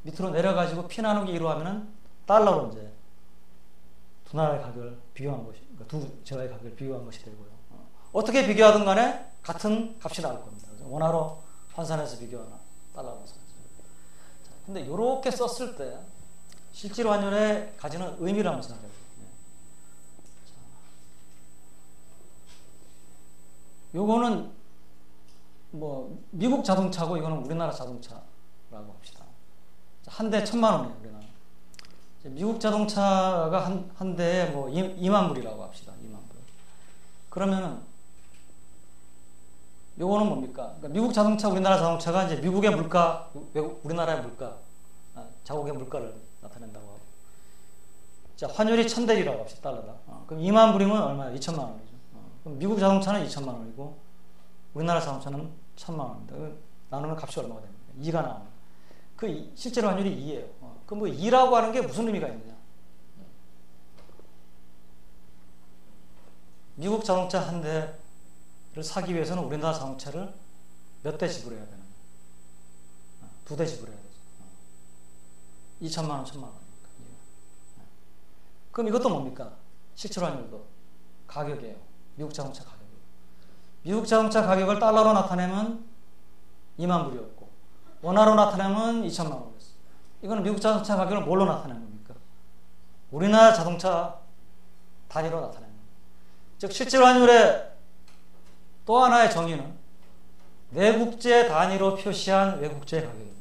Speaker 1: 밑으로 내려가지고 P 나누기 2로 하면은 달러로 이제 두 나라의 가격을 비교한 것이, 그러니까 두 재화의 가격을 비교한 것이 되고요. 어떻게 비교하든 간에 같은 값이 나올 겁니다. 원화로 환산해서 비교하나 달러로 환산해서. 근데 이렇게 썼을 때 실질 환율에 가지는 의미를 한번 생각해 보세요. 요거는 뭐 미국 자동차고 이거는 우리나라 자동차라고 합시다. 한 대 1,000,000원이에요, 우리나라. 미국 자동차가 한 대에 뭐 2만 불이라고 합시다. 2만 불. 그러면은 요거는 뭡니까? 그러니까 미국 자동차, 우리나라 자동차가 이제 미국의 물가, 우리나라의 물가, 자국의 물가를 나타낸다고 하고. 자, 환율이 1,000대리라고 합시다. 달러다. 그럼 2만 불이면 얼마야? 2,000만 원이죠. 그럼 미국 자동차는 2,000만 원이고 우리나라 자동차는 1,000만 원입니다. 나누면 값이 얼마가 됩니까? 2가 나옵니다. 그 실제로 환율이 2예요. 그럼 뭐 2라고 하는 게 무슨 의미가 있느냐? 미국 자동차 한 대를 사기 위해서는 우리나라 자동차를 몇 대 지불해야 되는 거예요? 2대 지불해야 되죠. 2,000만 원, 1,000만 원이니까. 그럼 이것도 뭡니까? 실제로 환율도 가격이에요. 미국 자동차 가격이에요. 미국 자동차 가격을 달러로 나타내면 2만 불이었고 원화로 나타내면 2,000만 원이었어요. 이거는 미국 자동차 가격을 뭘로 나타내는 겁니까? 우리나라 자동차 단위로 나타내는 겁니다. 즉 실질 환율의 또 하나의 정의는 내국제 단위로 표시한 외국제 가격입니다.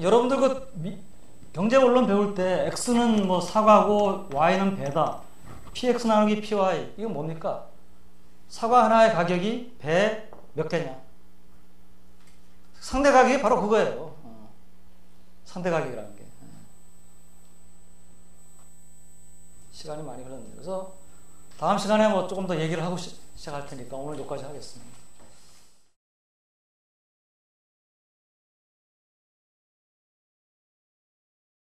Speaker 1: 여러분들 그 경제 원론 배울 때 X는 뭐 사과고 Y는 배다. PX 나누기 PY. 이건 뭡니까? 사과 하나의 가격이 배 몇 개냐? 상대 가격이 바로 그거예요. 상대 가격이라는 게. 시간이 많이 흘렀네요. 그래서 다음 시간에 뭐 조금 더 얘기를 하고 시작할 테니까 오늘 여기까지 하겠습니다.